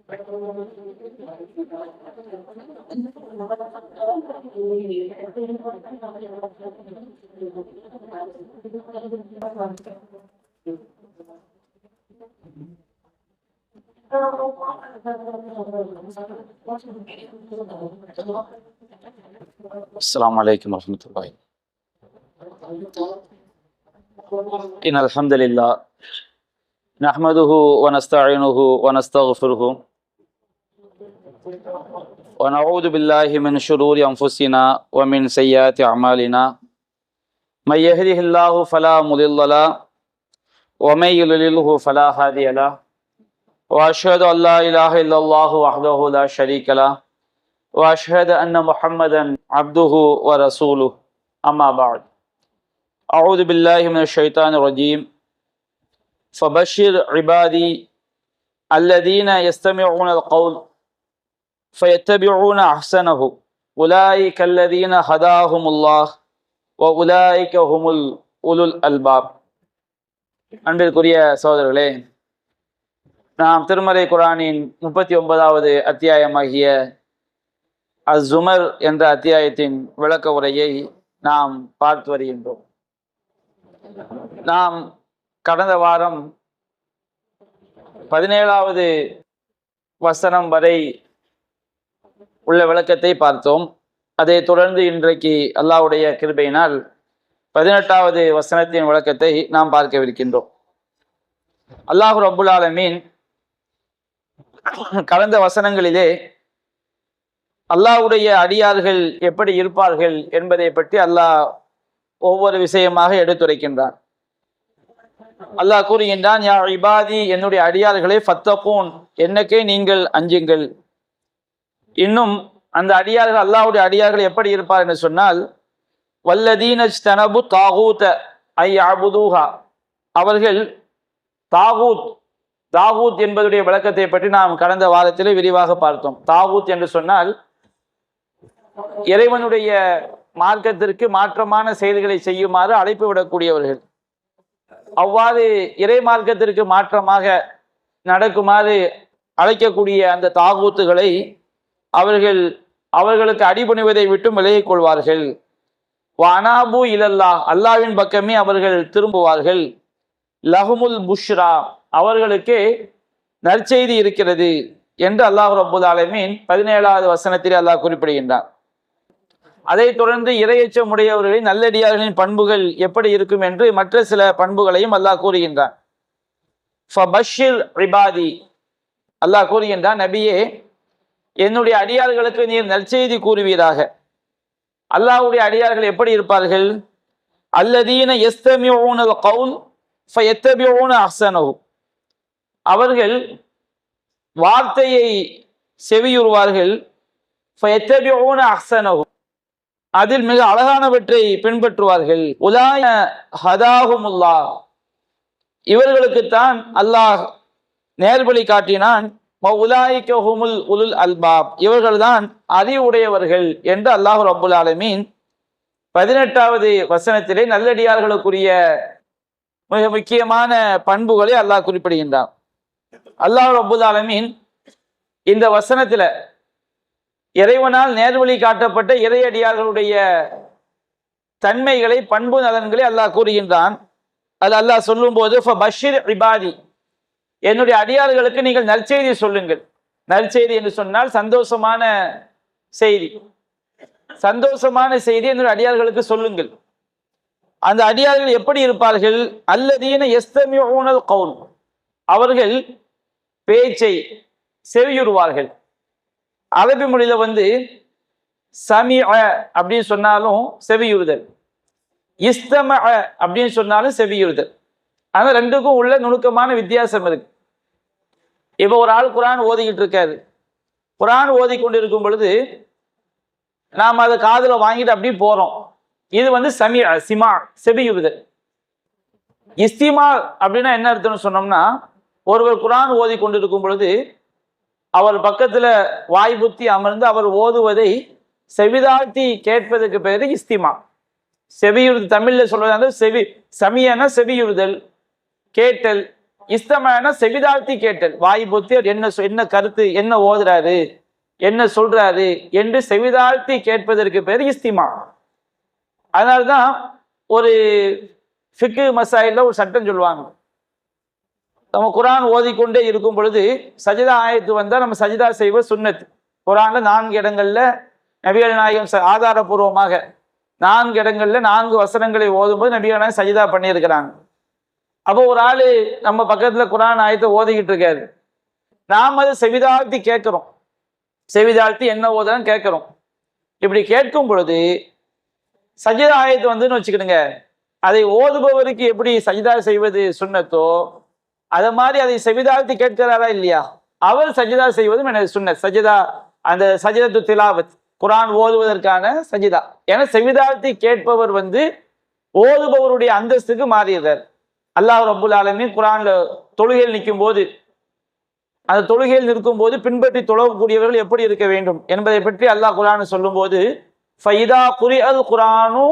السلام عليكم ورحمة الله. إن الحمد لله نحمده ونستعينه ونستغفره ونعوذ بالله من شرور أنفسنا ومن سيئات أعمالنا. من يهده الله فلا مضل له ومن يضلله فلا هادي له. وأشهد أن لا إله إلا الله وحده لا شريك له وأشهد أن محمدا عبده ورسوله. أما بعد. أعوذ بالله من الشيطان الرجيم. فبشر عبادي الذين يستمعون القول فيتبعون أحسنه أولئك الذين هداهم الله وأولئك هم أولو الألباب. அன்பிற்குரிய சகோதரர்களே, நாம் திருமறை குர்ஆனின் 39வது அத்தியாயமாகிய அஸ்-ஸுமர் என்ற அத்தியாயத்தின் விளக்க உரையை நாம் பார்த்து வருகின்றோம். நாம் கடந்த வாரம் 17வது வசனம் வரை உள்ள விளக்கத்தை பார்த்தோம். அதை தொடர்ந்து இன்றைக்கு அல்லாஹ்வுடைய கிருபையினால் 18வது வசனத்தின் விளக்கத்தை நாம் பார்க்கவிருக்கின்றோம். அல்லாஹ் ரப்புல் ஆலமீன் கடந்த வசனங்களிலே அல்லாஹ்வுடைய அடியார்கள் எப்படி இருப்பார்கள் என்பதை பற்றி அல்லாஹ் ஒவ்வொரு விஷயமாக எடுத்துரைக்கின்றான். அல்லாஹ் கூறுகின்றான், யா இபாதி, என்னுடைய அடியார்களை ஃபத்தகூன், என்னக்கே நீங்கள் அஞ்சுங்கள். இன்னும் அந்த அடியார்கள், அல்லாஹ்வுடைய அடியார்கள் எப்படி இருப்பார் என்று சொன்னால், வல்லதீன ஜ்தனபு தாகூத ஐ அபுதூஹா, அவர்கள் தாகூத் என்பதுடைய விளக்கத்தை பற்றி நாம் கடந்த வாரத்திலே விரிவாக பார்த்தோம். தாகூத் என்று சொன்னால் இறைவனுடைய மார்க்கத்திற்கு மாற்றமான செயல்களை செய்யுமாறு அழைப்பு விடக்கூடியவர்கள். அவ்வாறு இறை மார்க்கத்திற்கு மாற்றமாக நடக்குமாறு அழைக்கக்கூடிய அந்த தாகூத்துகளை அவர்களுக்கு அடிபணிவதை விட்டு விலகிக் கொள்வார்கள். வஅனாபு இலல்லாஹ், அல்லாஹ்வின் பக்கமே அவர்கள் திரும்புவார்கள். லஹுமுல் புஷ்ரா, அவர்களுக்கு நற்செய்தி இருக்கிறது என்று அல்லாஹ் ரப்புல் ஆலமீன் 17வது வசனத்தில் அல்லாஹ் குறிப்பிடுகின்றார். அதைத் தொடர்ந்து இறையச்சம் உடையவர்களின் நல்லடியார்களின் பண்புகள் எப்படி இருக்கும் என்று மற்ற சில பண்புகளையும் அல்லாஹ் கூறுகின்றான். ஃபபஷிர் இபாதி, அல்லாஹ் கூறுகின்றான், நபியே, என்னுடைய அடியார்களுக்கு நீர் நற்செய்தி கூறுவீராக. அல்லாஹ்வுடைய அடியார்கள் எப்படி இருப்பார்கள்? அல்லதீன யஸ்தமிஊனல் கௌல் ஃபயத்தபிஊன அஹ்ஸனஹு, அவர்கள் வார்த்தையை செவியுறுவார்கள். ஃபயத்தபிஊன அஹ்ஸனஹு, அதில் மிக அழகானவற்றை பின்பற்றுவார்கள். உலாய ஹதாஹுமுல்லாஹ், இவர்களுக்குத்தான் அல்லாஹ் நேர்வழி காட்டினான். உலாயிக ஹுமுல் உலுல் அல்பாப், இவர்கள்தான் அறிவுடையவர்கள் என்று அல்லாஹ் ரப்புல் ஆலமீன் 18வது வசனத்திலே நல்லடியார்களுக்குரிய மிக முக்கியமான பண்புகளை அல்லாஹ் குறிப்பிடுகின்றான். அல்லாஹ் ரப்புல் ஆலமீன் இந்த வசனத்துல இறைவனால் நேர்வழி காட்டப்பட்ட இறையடியார்களுடைய தன்மைகளை, பண்பு நலன்களை அல்லாஹ் கூறுகின்றான். அது அல்லாஹ் சொல்லும் போது, ஃபபஷிர் இபாதி, என்னுடைய அடியார்களுக்கு நீங்கள் நற்செய்தி சொல்லுங்கள். நற்செய்தி என்று சொன்னால் சந்தோஷமான செய்தி. சந்தோஷமான செய்தி என்னுடைய அடியார்களுக்கு சொல்லுங்கள். அந்த அடியார்கள் எப்படி இருப்பார்கள்? அல்லதீன யஸ்தமிஊனல் கௌல், அவர்கள் பேச்சை செவியுறுவார்கள். அரபி மொழியில சமிஅ அப்படின்னு சொன்னாலும் செவியுறுதல், இஸ்தம அப்படின்னு சொன்னாலும் செவியுறுதல். ஆனால் ரெண்டுக்கும் உள்ள நுணுக்கமான வித்தியாசம் இருக்கு. இப்போ ஒரு ஆள் குர்ஆன் ஓதிக்கிட்டு இருக்காரு. குர்ஆன் ஓதி கொண்டு இருக்கும் பொழுது நாம் அதை காதுல வாங்கிட்டு அப்படி போறோம். இது சிமா, செவியுறுதல். இஸ்திமா அப்படின்னா என்ன அர்த்தம்னு சொன்னோம்னா, ஒருவர் குர்ஆன் ஓதி கொண்டிருக்கும் பொழுது அவர் பக்கத்துல வாய் புத்தி அமர்ந்து அவர் ஓதுவதை செவிதாழ்த்தி கேட்பதற்கு பேரு இஸ்திமா. செவியுறுதல் தமிழ்ல சொல்றதா செவி, சமியன செவியுறுதல், கேட்டல், இஸ்தமான செவிதாழ்த்தி கேட்டல், வாய் பொத்தி என்ன கருத்து, என்ன ஓதுறாரு, என்ன சொல்றாரு என்று செவிதாழ்த்தி கேட்பதற்கு பேர் இஸ்திமா. அதனால்தான் ஒரு ஃபிக்கு மசாயில்ல ஒரு சட்டம் சொல்லுவாங்க, நம்ம குரான் ஓதிக்கொண்டே இருக்கும் பொழுது சஜிதா ஆயத்து வந்தால் நம்ம சஜிதா செய்வது சுன்னத். குரான்ல 4 இடங்கள்ல நபிகள் நாயகம் ஆதாரபூர்வமாக 4 இடங்கள்ல 4 வசனங்களை ஓதும்போது நபிகள் நாயகம் சஜிதா பண்ணியிருக்கிறாங்க. அப்போ ஒரு ஆளு நம்ம பக்கத்துல குரான் ஆயத்தை ஓதிக்கிட்டு இருக்காரு, நாம் அதை செவிதாழ்த்தி கேட்கிறோம், செவிதாழ்த்தி என்ன ஓதுன்னு கேட்கிறோம். இப்படி கேட்கும் பொழுது சஜிதா ஆயத்து வந்துன்னு வச்சுக்கிடுங்க, அதை ஓதுபவருக்கு எப்படி சஜிதா செய்வது சுன்னத்தோ அதை மாதிரி அதை செவிதாழ்த்தி கேட்கிறாரா இல்லையா, அவர் சஜிதா செய்வதும் எனக்கு சுன்னத். சஜிதா அந்த சஜிதத்து திலாவத், குரான் ஓதுவதற்கான சஜிதா. ஏன்னா செவிதாழ்த்தி கேட்பவர் ஓதுபவருடைய அந்தஸ்துக்கு மாறியதார். அல்லாஹ் ரப்புல் ஆலமீன் குரான்ல தொழுகையில் நிற்கும் போது, அந்த தொழுகையில் நிற்கும் போது பின்பற்றி தொழக்கூடியவர்கள் எப்படி இருக்க வேண்டும் என்பதை பற்றி அல்லாஹ் குரான் சொல்லும் போது, ஃபைதா குரிஅல் குரானு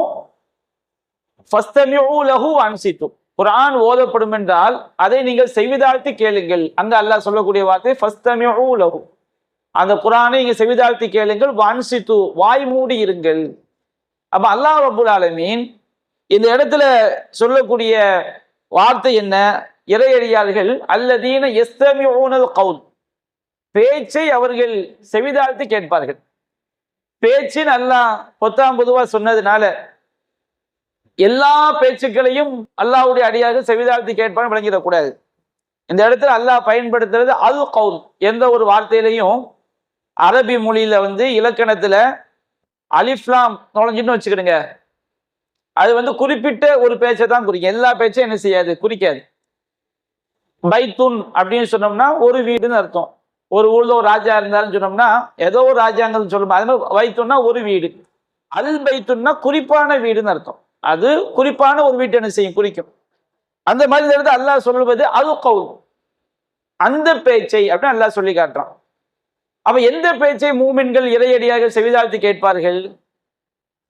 ஃபஸ்தமிஉ லஹு வன்சித்து, குரான் ஓதப்படும் என்றால் அதை நீங்கள் செவிதாழ்த்தி கேளுங்கள். அங்க அல்லாஹ் சொல்லக்கூடிய வார்த்தை ஃபஸ்தமிஉ லஹு, அந்த குரானை நீங்க செவிதாழ்த்தி கேளுங்கள், வன்சித்து வாய் மூடி இருங்கள். அப்ப அல்லாஹ் ரப்புல் ஆலமீன் இந்த இடத்துல சொல்லக்கூடிய வார்த்தை என்ன, இறையடியார்கள் அல்லதீன யஸ்தமிஊனல் கவுல், பேச்சை அவர்கள் செவிதாழ்த்தி கேட்பார்கள். பேச்சின் அல்லாஹ் பொதுவா சொன்னதுனால எல்லா பேச்சுக்களையும் அல்லாஹ்வுடைய அடியார்கள் செவிதாழ்த்தி கேட்பான்னு விளங்கிடக்கூடாது. இந்த இடத்துல அல்லாஹ் பயன்படுத்துறது அல் கவுல். எந்த ஒரு வார்த்தையிலையும் அரபி மொழியில இலக்கணத்துல அலிஃப்லாம் நுழைஞ்சுன்னு வச்சுக்கிடுங்க, அது குறிப்பிட்ட ஒரு பேச்சை தான் குறிக்கும், எல்லா பேச்சும் என்ன செய்யாது, குறிக்காது. பைத்துன் அப்படின்னு சொன்னோம்னா ஒரு வீடுன்னு அர்த்தம். ஒரு ஊர்ல ஒரு ராஜா இருந்தாருன்னு சொன்னோம்னா ஏதோ ஒரு ராஜாங்கம் சொல்லும், அது மாதிரி பைத்துன்னா ஒரு வீடு. அல் பைத்துன்னா குறிப்பான வீடுன்னு அர்த்தம், அது குறிப்பான ஒரு வீட்டை என்ன செய்யும், குறிக்கும். அந்த மாதிரி இடத்துல அல்லாஹ் சொல்வது அல் கவுல், அந்த பேச்சை அப்படின்னு அல்லாஹ் சொல்லி காட்டுறான். அப்ப எந்த பேச்சை மூமின்கள் இறையடியாக செவிதாழ்த்தி கேட்பார்கள்?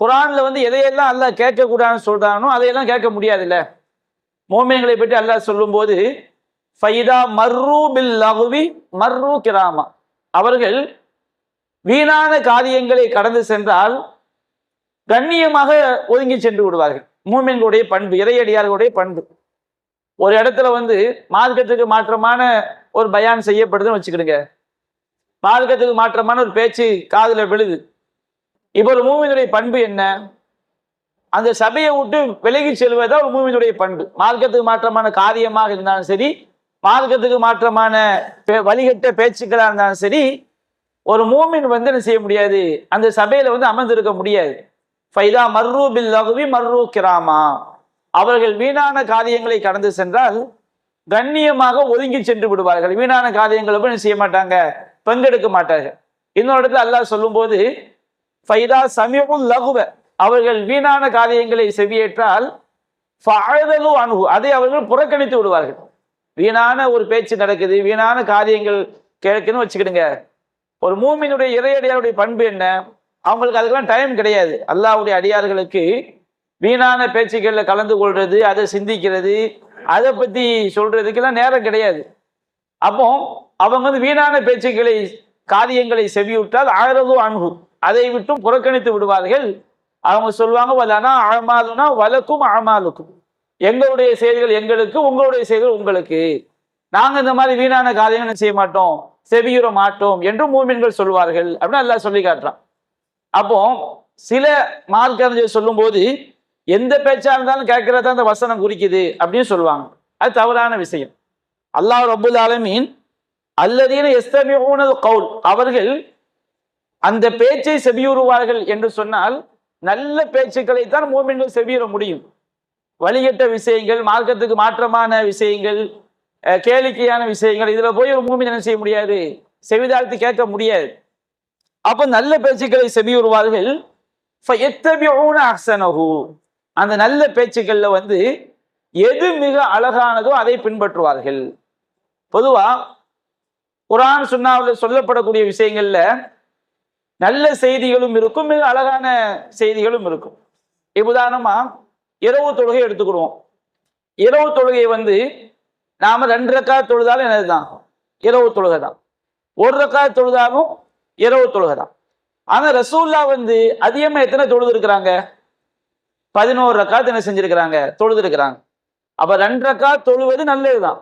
குரான்ல எதையெல்லாம் அல்லாஹ் கேட்கக்கூடாதுன்னு சொல்றானோ அதையெல்லாம் கேட்க முடியாது இல்ல. மூமின்களை பற்றி அல்லாஹ் சொல்லும் போது ஃபைதா மர்ரு பில் லஹ்வி மர்ரு கிராமா, அவர்கள் வீணான காரியங்களை கடந்து சென்றால் கண்ணியமாக ஒதுங்கி சென்று விடுவார்கள். மூமின்களுடைய பண்பு, இறையடியார்களுடைய பண்பு. ஒரு இடத்துல மார்க்கத்துக்கு மாற்றமான ஒரு பயான் செய்யப்படுதுன்னு வச்சுக்கிடுங்க, மார்க்கத்துக்கு மாற்றமான ஒரு பேச்சு காதுல விழுது. இப்போ ஒரு மூமினுடைய பண்பு என்ன, அந்த சபையை விட்டு விலகி செல்வதா ஒரு மூமினுடைய பண்பு. மார்க்கத்துக்கு மாற்றமான காரியமாக இருந்தாலும் சரி, மார்க்கத்துக்கு மாற்றமான வழிகட்ட பேச்சுக்களாக இருந்தாலும் சரி, ஒரு மூமின் என்ன செய்ய முடியாது, அந்த சபையில அமர்ந்திருக்க முடியாது. ஃபைதா மர்ரு பில் லஹ்வி மர்ரு கிராமா, அவர்கள் வீணான காரியங்களை கடந்து சென்றால் கண்ணியமாக ஒதுங்கி சென்று விடுவார்கள். வீணான காரியங்களை என்ன செய்ய மாட்டாங்க, பங்கெடுக்க மாட்டார்கள். இன்னொரு இடத்துல அல்லாஹ் சொல்லும் போது ஃபைதா சமிஉல் லஹ்வ, அவர்கள் வீணான காரியங்களை செவியேற்றால் ஃபஅதலு அன்ஹு, அதை அவர்கள் புறக்கணித்து விடுவார்கள். வீணான ஒரு பேச்சு நடக்குது, வீணான காரியங்கள் கேட்குன்னு வச்சுக்கிடுங்க, ஒரு மூமினுடைய இறையடியாருடைய பண்பு என்ன, அவங்களுக்கு அதுக்கெல்லாம் டைம் கிடையாது. அல்லாஹ்வுடைய அடியார்களுக்கு வீணான பேச்சுக்கள்ல கலந்து கொள்றது, அதை சிந்திக்கிறது, அதை பத்தி சொல்றதுக்கெல்லாம் நேரம் கிடையாது. அப்போ அவங்க வீணான பேச்சுக்களை காரியங்களை செவியுற்றால் ஆயிரது அன்ஹு, அதை விட்டும் புறக்கணித்து விடுவார்கள். அவங்க சொல்லுவாங்க வலனா அமாலுனா வலக்கும் அமாலுக்கும், எங்களுடைய செயல்கள் எங்களுக்கு, உங்களுடைய செயல்கள் உங்களுக்கு, நாங்க இந்த மாதிரி வீணான காரியங்கள் செய்ய மாட்டோம், செவியுற மாட்டோம் என்று மூமின்கள் சொல்வார்கள் அப்படின்னு அல்லாஹ் சொல்லி காட்டுறான். அப்போ சில மார்க்கறிஞர்கள் சொல்லும் போது எந்த பேச்சா இருந்தாலும் கேட்கறதா அந்த வசனம் குறிக்குது அப்படின்னு சொல்லுவாங்க. அது தவறான விஷயம். அல்லாஹ் ரப்புல் ஆலமீன் அல்லதீன யஸ்தமிஊனல் கவுல், அவர்கள் அந்த பேச்சை செவியுறுவார்கள் என்று சொன்னால் நல்ல பேச்சுக்களை தான் மூமின்கள் செவியுற முடியும். வழிகட்ட விஷயங்கள், மார்க்கத்துக்கு மாற்றமான விஷயங்கள், கேளிக்கையான விஷயங்கள், இதுல போய் ஒரு மூமின் என்ன செய்ய முடியாது, செவிதாழ்த்தி கேட்க முடியாது. அப்ப நல்ல பேச்சுக்களை செவியுறுவார்கள். ஃபயத்தபிஊன அஹ்ஸனஹு, அந்த நல்ல பேச்சுக்கள்ல எது மிக அழகானதோ அதை பின்பற்றுவார்கள். பொதுவா குர்ஆன் சுன்னாவில் சொல்லப்படக்கூடிய விஷயங்கள்ல நல்ல செய்திகளும் இருக்கும், மிக அழகான செய்திகளும் இருக்கும். உதாரணமா இரவு தொழுகை எடுத்துக்கிடுவோம். இரவு தொழுகை நாம 2 ரக்காத் தொழுதாலும் என்னதுதான்? இரவு தொழுகை தான். 1 ரக்காத் தொழுதாலும் இரவு தொழுகை தான். ஆனா ரசூல்லா அதிகமா எத்தனை தொழுது இருக்கிறாங்க? 11 ரக்காத் என்ன செஞ்சிருக்கிறாங்க? தொழுது இருக்கிறாங்க. அப்ப 2 ரக்காத் தொழுவது நல்லதுதான்.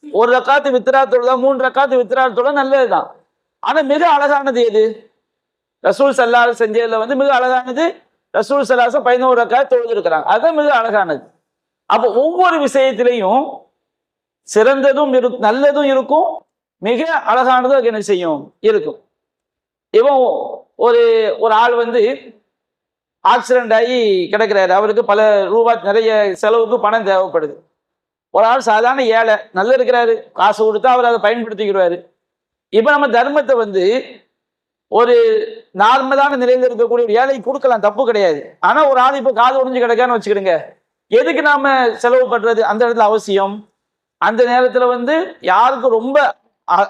1 ரக்காத்து வித்ரா தொழுதா, 3 ரக்காத்து வித்ரா தொழுதா நல்லதுதான். ஆனா மிக அழகானது எது? ரசூல் ஸல்லல்லாஹு செஞ்சதுல மிக அழகானது ரசூல் ஸல்லல்லாஹு 11 ரக்காத் தொழுது இருக்கிறாங்க. அதுதான் மிக அழகானது. அப்ப ஒவ்வொரு விஷயத்திலையும் சிறந்ததும் இருக்கும், நல்லதும் இருக்கும், மிக அழகானதும் என்ன செய்யும்? இருக்கும். இவன் ஒரு ஒரு ஆள் ஆக்சிடென்ட் ஆகி கிடக்கிறாரு. அவருக்கு பல ரூபாய் நிறைய செலவுக்கு பணம் தேவைப்படுது. ஒரு ஆள் சாதாரண ஏழை, நல்லா இருக்கிறாரு, காசு கொடுத்தா அவர் அதை பயன்படுத்திக்கிறாரு. இப்ப நம்ம தர்மத்தை ஒரு நார்மலான நிலையில் இருக்கக்கூடிய ஒரு ஏழைக்கு கொடுக்கலாம், தப்பு கிடையாது. ஆனா ஒரு ஆள் இப்ப காது ஒடிஞ்சு கிடக்கான்னு வச்சுக்கிடுங்க, எதுக்கு நாம செலவு பண்றது? அந்த இடத்துல அவசியம். அந்த நேரத்துல யாருக்கு ரொம்ப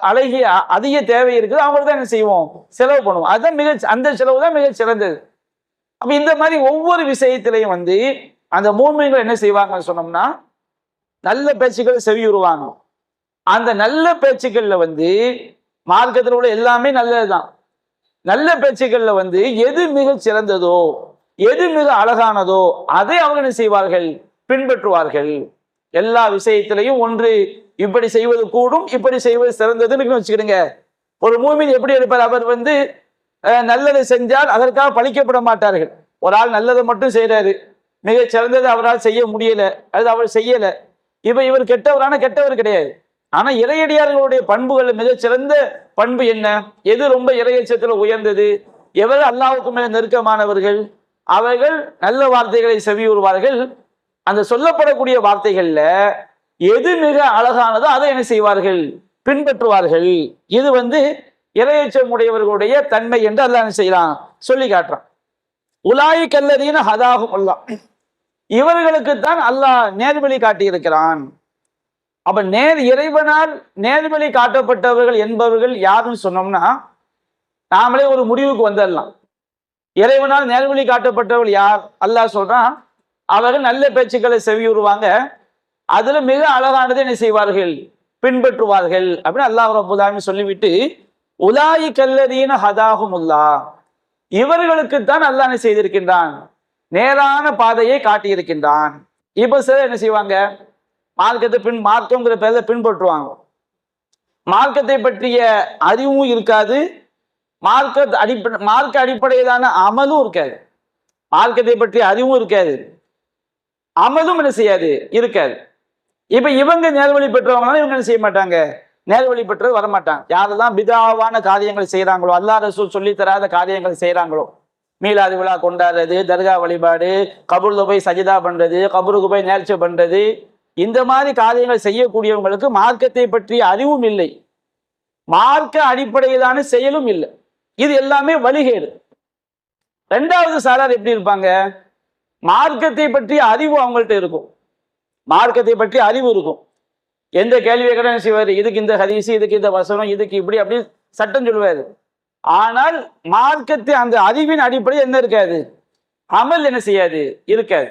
அழகிய அதிக தேவை இருக்குது அவங்க தான் என்ன செய்வோம்? செலவு பண்ணுவோம். அதுதான் அந்த செலவு தான் மிக சிறந்தது. அப்ப இந்த மாதிரி ஒவ்வொரு விஷயத்திலையும் அந்த மூமின்கள் என்ன செய்வாங்கன்னு சொன்னோம்னா, நல்ல பேச்சுக்கள் செவியுறுவாங்க. அந்த நல்ல பேச்சுக்கள்ல மார்க்கத்தில் உள்ள எல்லாமே நல்லதுதான். நல்ல பேச்சுக்கள்ல எது மிக சிறந்ததோ, எது மிக அழகானதோ அதை அவங்க என்ன செய்வார்கள்? பின்பற்றுவார்கள். எல்லா விஷயத்திலையும் ஒன்று இப்படி செய்வது கூடும், இப்படி செய்வது சிறந்ததுன்னு வச்சுக்கிடுங்க. ஒரு மூமின் எப்படி இருப்பார்? அவர் நல்லதை செஞ்சால் அதற்காக பழிக்கப்பட மாட்டார்கள். ஒரு ஆள் நல்லதை மட்டும் செய்யறாரு, மிக சிறந்தது அவரால் செய்ய முடியல, அது அவர் செய்யல, இவர் கெட்டவரான கெட்டவர் கிடையாது. ஆனா இறையடியார்களுடைய பண்புகள் மிக சிறந்த பண்பு என்ன? எது ரொம்ப இறையச்சத்துல உயர்ந்தது? எவர் அல்லாஹ்வுக்கு மேல நெருக்கமானவர்கள்? அவர்கள் நல்ல வார்த்தைகளை செவியுறுவார்கள். அந்த சொல்லப்படக்கூடிய வார்த்தைகள்ல எது மிக அழகானதோ அதை என்ன செய்வார்கள்? பின்பற்றுவார்கள். இது இறையச்சம் உடையவர்களுடைய தன்மை என்று அல்லாஹ் என்ன செய்யறான்? சொல்லி காட்டுறான். உலாயிக அல்லதீன ஹதாஹும் அல்லாஹ், இவர்களுக்குத்தான் அல்லாஹ் நேர்வழி காட்டி இருக்கிறான். அப்ப இறைவனால் நேர்வழி காட்டப்பட்டவர்கள் என்பவர்கள் யாருன்னு சொன்னோம்னா, நாமளே ஒரு முடிவுக்கு வந்துடலாம். இறைவனால் நேர்வழி காட்டப்பட்டவர்கள் யார்? அல்லாஹ் சொல்றான், அவர்கள் நல்ல பேச்சுக்களை செவியுறுவாங்க, அதுல மிக அழகானதை என்ன செய்வார்கள்? பின்பற்றுவார்கள் அப்படின்னு அல்லாஹ் ரப்பல் ஆலமீன் சொல்லிவிட்டு, உலாயிக அல்லதீன ஹதாஹும் அல்லாஹ், இவர்களுக்குத்தான் அல்லாஹ் என்ன செய்திருக்கின்றான்? நேரான பாதையை காட்டியிருக்கின்றான். இப்ப சிலர் என்ன செய்வாங்க? மார்க்கங்கிற பேர்ல பின்பற்றுவாங்க. மார்க்கத்தை பற்றிய அறிவும் இருக்காது, மார்க்க அடிப்படையிலான அமலும் இருக்காது. மார்க்கத்தை பற்றிய அறிவும் இருக்காது, அமலும் என்ன செய்யாது? இருக்காது. இப்ப இவங்க நேர்வழி பெற்றவங்களால இவங்க என்ன செய்ய மாட்டாங்க? நேர்வழி பெற்றது வரமாட்டாங்க. யாரெல்லாம் பிதாவான காரியங்கள் செய்யறாங்களோ, அல்லாஹ் ரசூல் சொல்லி தராத காரியங்கள் செய்யறாங்களோ, மீலாது விழா கொண்டாடுறது, தர்கா வழிபாடு, கபூர்ல போய் சஜிதா பண்றது, கபூருக்கு போய் நேர்ச்சை பண்றது, இந்த மாதிரி காரியங்கள் செய்யக்கூடியவங்களுக்கு மார்க்கத்தை பற்றிய அறிவும் இல்லை, மார்க்க அடிப்படையிலான செயலும் இல்லை. இது எல்லாமே வழிகேடு. 2வது சாரார் எப்படி இருப்பாங்க? மார்க்கத்தை பற்றிய அறிவு அவங்கள்ட்ட இருக்கும், மார்க்கத்தை பற்றி அறிவு இருக்கும். எந்த கேள்வியை கூட செய்வார், இதுக்கு இந்த ஹதீஸ், இதுக்கு இந்த வசனம், இதுக்கு இப்படி அப்படி சட்டம் சொல்லுவாரு. ஆனால் மார்க்கத்தை அந்த அறிவின் அடிப்படையில் என்ன இருக்காது? அமல் என்ன செய்யாது? இருக்காது.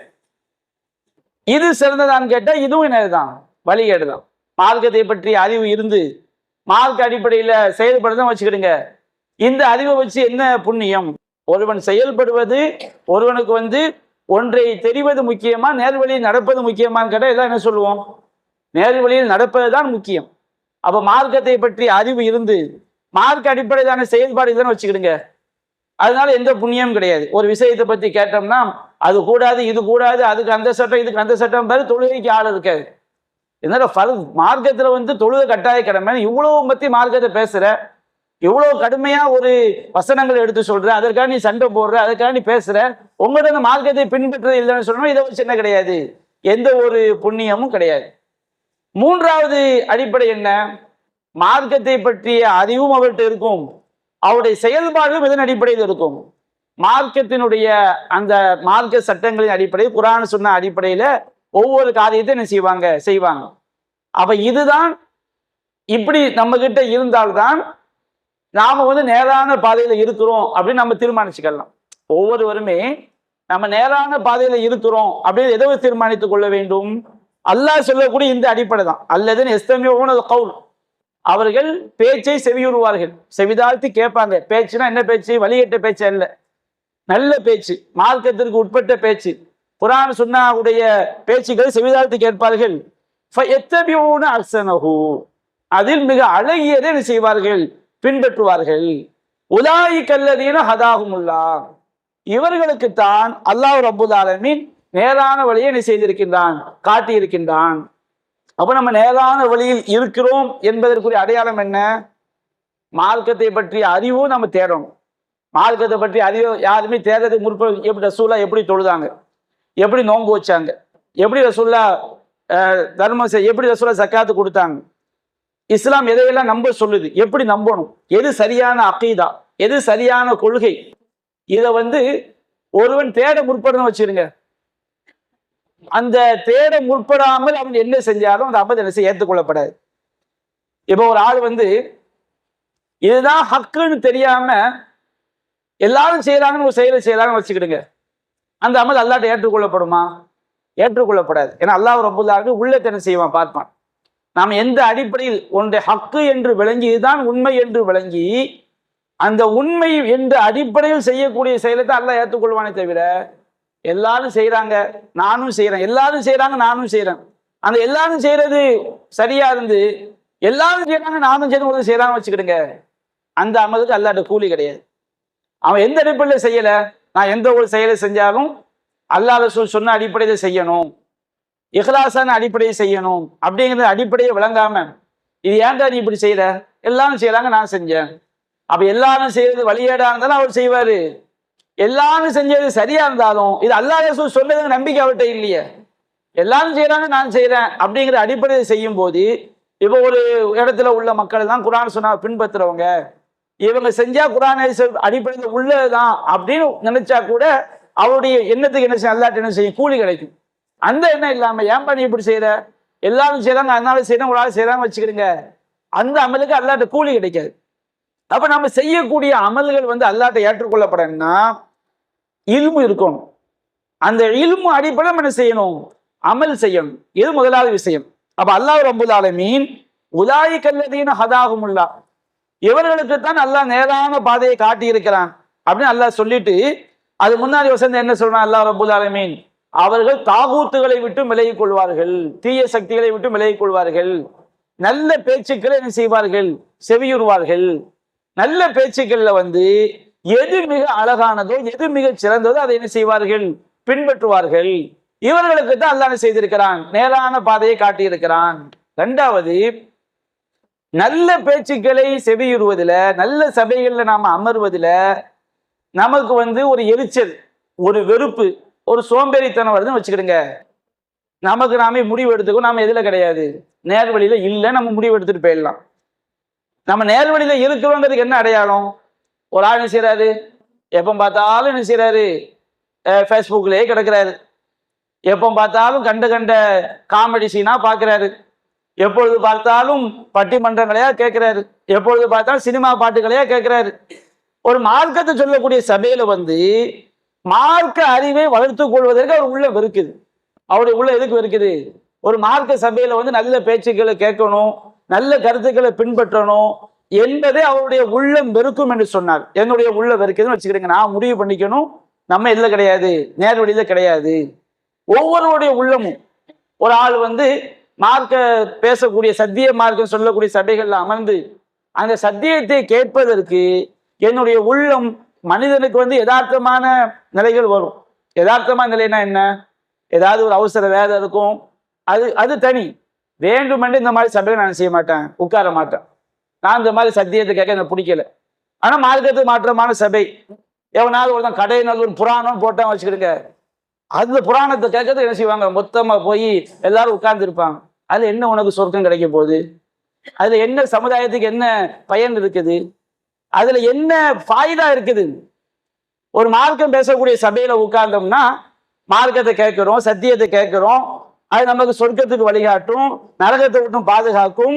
இது சிறந்ததான்னு கேட்டா இதுவும் என்னதுதான்? வழிகேடுதான். மார்க்கத்தை பற்றிய அறிவு இருந்து மார்க்க அடிப்படையில செயல்படுதான் வச்சுக்கிடுங்க. இந்த அறிவை வச்சு என்ன புண்ணியம்? ஒருவன் செயல்படுவது, ஒருவனுக்கு ஒன்றை தெரிவது முக்கியமா, நேர்வழியில் நடப்பது முக்கியமான்னு கேட்டா இதான் என்ன சொல்லுவோம்? நேர்வழியில் நடப்பதுதான் முக்கியம். அப்ப மார்க்கத்தை பற்றி அறிவு இருந்து மார்க்க அடிப்படையிலான செயல்பாடு இல்லைன்னு வச்சுக்கிடுங்க, அதனால எந்த புண்ணியம் கிடையாது. ஒரு விஷயத்தை பத்தி கேட்டோம்னா அது கூடாது, இது கூடாது, அதுக்கு அந்த சட்டம், இதுக்கு அந்த சட்டம், பேரு தொழுகைக்கு ஆள் இருக்காது. இதனால மார்க்கத்துல தொழுகை கட்டாய கடமை. இவ்வளவு பத்தி மார்க்கத்தை பேசுற, இவ்வளவு கடுமையா ஒரு வசனங்களை எடுத்து சொல்ற, அதற்காக நீ சண்டை போடுற, அதற்காக நீ பேசுற, உங்கள்கிட்ட அந்த மார்க்கத்தை பின்பற்றது இல்லைன்னு சொல்லணும். இதை வச்சு என்ன கிடையாது? எந்த ஒரு புண்ணியமும் கிடையாது. 3வது அடிப்படை என்ன? மார்க்கத்தை பற்றிய அறிவும் அவர்கிட்ட இருக்கும், அவருடைய செயல்பாடும் இதன் அடிப்படையில் இருக்கும். மார்க்கத்தினுடைய அந்த மார்க்க சட்டங்களின் அடிப்படையில், குர்ஆன் சொன்ன அடிப்படையில ஒவ்வொரு காரியத்தை என்ன செய்வாங்க. அப்ப இதுதான், இப்படி நம்ம கிட்ட இருந்தால்தான் நாம நேரான பாதையில இருக்கிறோம் அப்படின்னு நம்ம தீர்மானிச்சுக்கலாம். ஒவ்வொருவருமே நம்ம நேரான பாதையில இருக்கிறோம் அப்படின்னு எதை தீர்மானித்துக் கொள்ள வேண்டும்? அல்லாஹ் சொல்லக்கூடிய இந்த அடிப்படை தான். அல்லதுன்னு எஸ்தமியூன கவுல், அவர்கள் பேச்சை செவியுறுவார்கள், செவிதாழ்த்தி கேட்பாங்க. பேச்சுனா என்ன பேச்சு? வழிகட்ட பேச்சு அல்ல, நல்ல பேச்சு, மார்க்கத்திற்கு உட்பட்ட பேச்சு, குர்ஆன் சுன்னாவுடைய பேச்சுக்களை செவிதாழ்த்தி கேட்பார்கள். ஃபயத்தபிஊன அஹ்ஸனஹு, அதில் மிக அழகியதை என்ன செய்வார்கள்? பின்பற்றுவார்கள். உலாயிக அல்லதீன ஹதாஹுமுல்லாஹ், இவர்களுக்குத்தான் அல்லாஹ் ரப்புல் ஆலமீன் நேரான வழியை என்ன செய்திருக்கின்றான்? காட்டி இருக்கின்றான். அப்ப நம்ம நேரான வழியில் இருக்கிறோம் என்பதற்குரிய அடையாளம் என்ன? மார்க்கத்தை பற்றிய அறிவும் நம்ம தேடணும். மார்க்கத்தை பற்றி அறிவு யாருமே தேடுறது முற்ப எப்படி ரசூலா எப்படி தொழுதாங்க, எப்படி நோன்பு வச்சாங்க, எப்படி ரசூலா தர்மம் எப்படி ரசூலா ஜக்காத்து கொடுத்தாங்க, இஸ்லாம் எதையெல்லாம் நம்ப சொல்லுது, எப்படி நம்பணும், எது சரியான அகீதா, எது சரியான கொள்கை, இதை ஒருவன் தேட முற்படணும் வச்சிருங்க. அந்த தேட முற்படாமல் அவன் என்ன செஞ்சாலும் அந்த அமல் என்ன செய்ய ஏற்றுக்கொள்ளப்படாது. இப்போ ஒரு ஆள் இதுதான் ஹக்குன்னு தெரியாம எல்லாரும் செய்யறாங்கன்னு ஒரு செயலை செய்யறாங்கன்னு வச்சுக்கிடுங்க, அந்த அமல் அல்லாஹ்ட்ட ஏற்றுக்கொள்ளப்படுமா? ஏற்றுக்கொள்ளப்படாது. ஏன்னா அல்லாஹ் ரப்புல் ஆலமீன் உள்ளத்தை என்ன செய்வான்? பார்ப்பான். நாம் எந்த அடிப்படையில் ஒன்றை ஹக்கு என்று விளங்கி, இதுதான் உண்மை என்று விளங்கி, அந்த உண்மை என்ற அடிப்படையில் செய்யக்கூடிய செயலை தான் அல்லாஹ் ஏற்றுக்கொள்வானே தவிர, எல்லாரும் செய்யறாங்க நானும் செய்யறேன், எல்லாரும் செய்யறாங்க நானும் செய்யறேன், அந்த எல்லாரும் செய்யறது சரியா இருந்து எல்லாரும் செய்யறாங்க நானும் செய்யறாங்க வச்சுக்கிடுங்க, அந்த அமலுக்கு அல்லாஹ்ட்ட கூலி கிடையாது. அவன் எந்த அடிப்படையில் செய்யல, நான் எந்த ஒரு செயலை செஞ்சாலும் அல்லாஹ் ரசூல் சொன்ன அடிப்படையில செய்யணும், இஹ்லாஸான அடிப்படையை செய்யணும் அப்படிங்கிற அடிப்படையை விளங்காம, இது ஏன்டா நீ இப்படி செய்யற, எல்லாரும் செய்யறாங்க நான் செஞ்சேன், அப்ப எல்லாரும் செய்யறது வழியேடா இருந்தாலும் அவர் செய்வாரு, எல்லாரும் செஞ்சது சரியா இருந்தாலும் இது அல்லாஹ் ரசூல் சொன்னது நம்பிக்கை அவர்கிட்ட இல்லையே, எல்லாரும் செய்யறாங்க நான் செய்யறேன் அப்படிங்கிற அடிப்படையை செய்யும் போது, இப்போ ஒரு இடத்துல உள்ள மக்கள் தான் குர்ஆன் சொன்னா பின்பற்றுறவங்க, இவங்க செஞ்சா குர்ஆன் அடிப்படையில் உள்ளதுதான் அப்படின்னு நினைச்சா கூட அவருடைய எண்ணத்துக்கு என்ன செய்யும்? அல்லாஹ் என்ன செய்யும்? கூலி கிடைக்கும். அந்த எண்ணம் இல்லாம ஏன்பா நீ இப்படி செய்யற, எல்லாரும் செய்யறாங்க அதனால செய்யறோம், ஒரு ஆள் செய்யறாங்க வச்சுக்கிடுங்க, அந்த அமலுக்கு அல்லாஹ்ட்ட கூலி கிடைக்காது. அப்ப நம்ம செய்யக்கூடிய அமல்கள் அல்லாஹ்ட்ட ஏற்றுக்கொள்ளப்படணும்னா இல்மு இருக்கணும். அந்த இல்மு அடிப்படையில் என்ன செய்யணும்? அமல் செய்யணும். இது முதலாவது விஷயம். அப்ப அல்லாஹ் ரப்புல் ஆலமீன் உலாயிக அல்லதீன ஹதாஹுமுல்லாஹ், இவர்களுக்கு தான் அல்லாஹ் நேரான பாதையை காட்டி இருக்கிறான் அப்படின்னு அல்லாஹ் சொல்லிட்டு, அது முன்னாடி வசந்த என்ன சொல்றான் அல்லாஹ் ரப்புல் ஆலமீன்? அவர்கள் தாகூத்துகளை விட்டு விலகிக் கொள்வார்கள், தீய சக்திகளை விட்டு விலகிக் கொள்வார்கள், நல்ல பேச்சுக்களை என்ன செய்வார்கள்? செவியுறுவார்கள். நல்ல பேச்சுக்கள்ல எது மிக அழகானதோ, எது மிக சிறந்ததோ அதை என்ன செய்வார்கள்? பின்பற்றுவார்கள். இவர்களுக்கு தான் அல்லாஹ் என்ன செய்திருக்கிறான்? நேரான பாதையை காட்டியிருக்கிறான். இரண்டாவது, நல்ல பேச்சுக்களை செவியுறுவதில், நல்ல சபைகள்ல நாம அமர்வதில் நமக்கு ஒரு எரிச்சல், ஒரு வெறுப்பு, ஒரு சோம்பேறித்தனம் வருதுன்னு வச்சுக்கிடுங்க. நமக்கு நாமே முடிவு எடுத்துக்கோ, நாம எதுல கிடையாது, நேர்வழியில இல்லை, நம்ம முடிவு எடுத்துட்டு போயிடலாம். நம்ம நேர்வழியில இருக்கிறோங்கிறதுக்கு என்ன அடையாளம்? ஒரு ஆள் என்ன செய்யறாரு, எப்போ பார்த்தாலும் என்ன செய்யறாரு? ஃபேஸ்புக்லயே கிடக்கிறாரு, எப்போ பார்த்தாலும் கண்ட கண்ட காமெடி சீனா பார்க்கிறாரு, எப்பொழுது பார்த்தாலும் பட்டிமன்றங்களையா கேட்கிறாரு, எப்பொழுது பார்த்தாலும் சினிமா பாட்டுகளையா கேட்கிறாரு. ஒரு மார்க்கத்தை சொல்லக்கூடிய சபையில மார்க்க அறிவை வளர்த்துக் கொள்வதற்கு அவர் உள்ள வெறுக்குது. அவருடைய உள்ள எதுக்கு வெறுக்குது? ஒரு மார்க்க சபையில நல்ல பேச்சுக்களை கேட்கணும், நல்ல கருத்துக்களை பின்பற்றணும் என்பதே அவருடைய உள்ளம் வெறுக்கும் என்று சொன்னார். என்னுடைய உள்ள வெறுக்குதுன்னு வச்சுக்கிறீங்க, நான் முடிவு பண்ணிக்கணும், நம்ம இதுல கிடையாது, நேர்வழியில கிடையாது. ஒவ்வொருடைய உள்ளமும், ஒரு ஆள் மார்க்க பேசக்கூடிய சத்திய மார்க்கம் சொல்லக்கூடிய சபைகள்ல அமர்ந்து அந்த சத்தியத்தை கேட்பதற்கு என்னுடைய உள்ளம், மனிதனுக்கு யதார்த்தமான நிலைகள் வரும். யதார்த்தமான நிலைனா என்ன? ஏதாவது ஒரு அவசர வேலை இருக்கும், அது தனி. வேண்டுமென்று இந்த மாதிரி சபையை நான் செய்ய மாட்டேன், உட்கார மாட்டேன், நான் இந்த மாதிரி சத்தியத்தை கேட்க எனக்கு பிடிக்கல. ஆனா மார்க்கத்துக்கு மாற்றமான சபை, எவனாவது ஒருத்தன் கடையில் ஒரு புராணம் போட்டான் வச்சுக்கிடுங்க, அந்த புராணத்தை கேட்கறது என்ன செய்வாங்க? மொத்தமா போய் எல்லாரும் உட்கார்ந்து இருப்பாங்க. அது என்ன உனக்கு சொர்க்கம் கிடைக்க போகுது? அதுல என்ன சமுதாயத்துக்கு என்ன பயன் இருக்குது? அதுல என்ன ஃபாயிதா இருக்குது? ஒரு மார்க்கம் பேசக்கூடிய சபையில உட்கார்ந்தோம்னா மார்க்கத்தை கேட்கிறோம், சத்தியத்தை கேட்கிறோம், அது நமக்கு சொர்க்கத்துக்கு வழிகாட்டும், நரகத்தை விட்டும் பாதுகாக்கும்.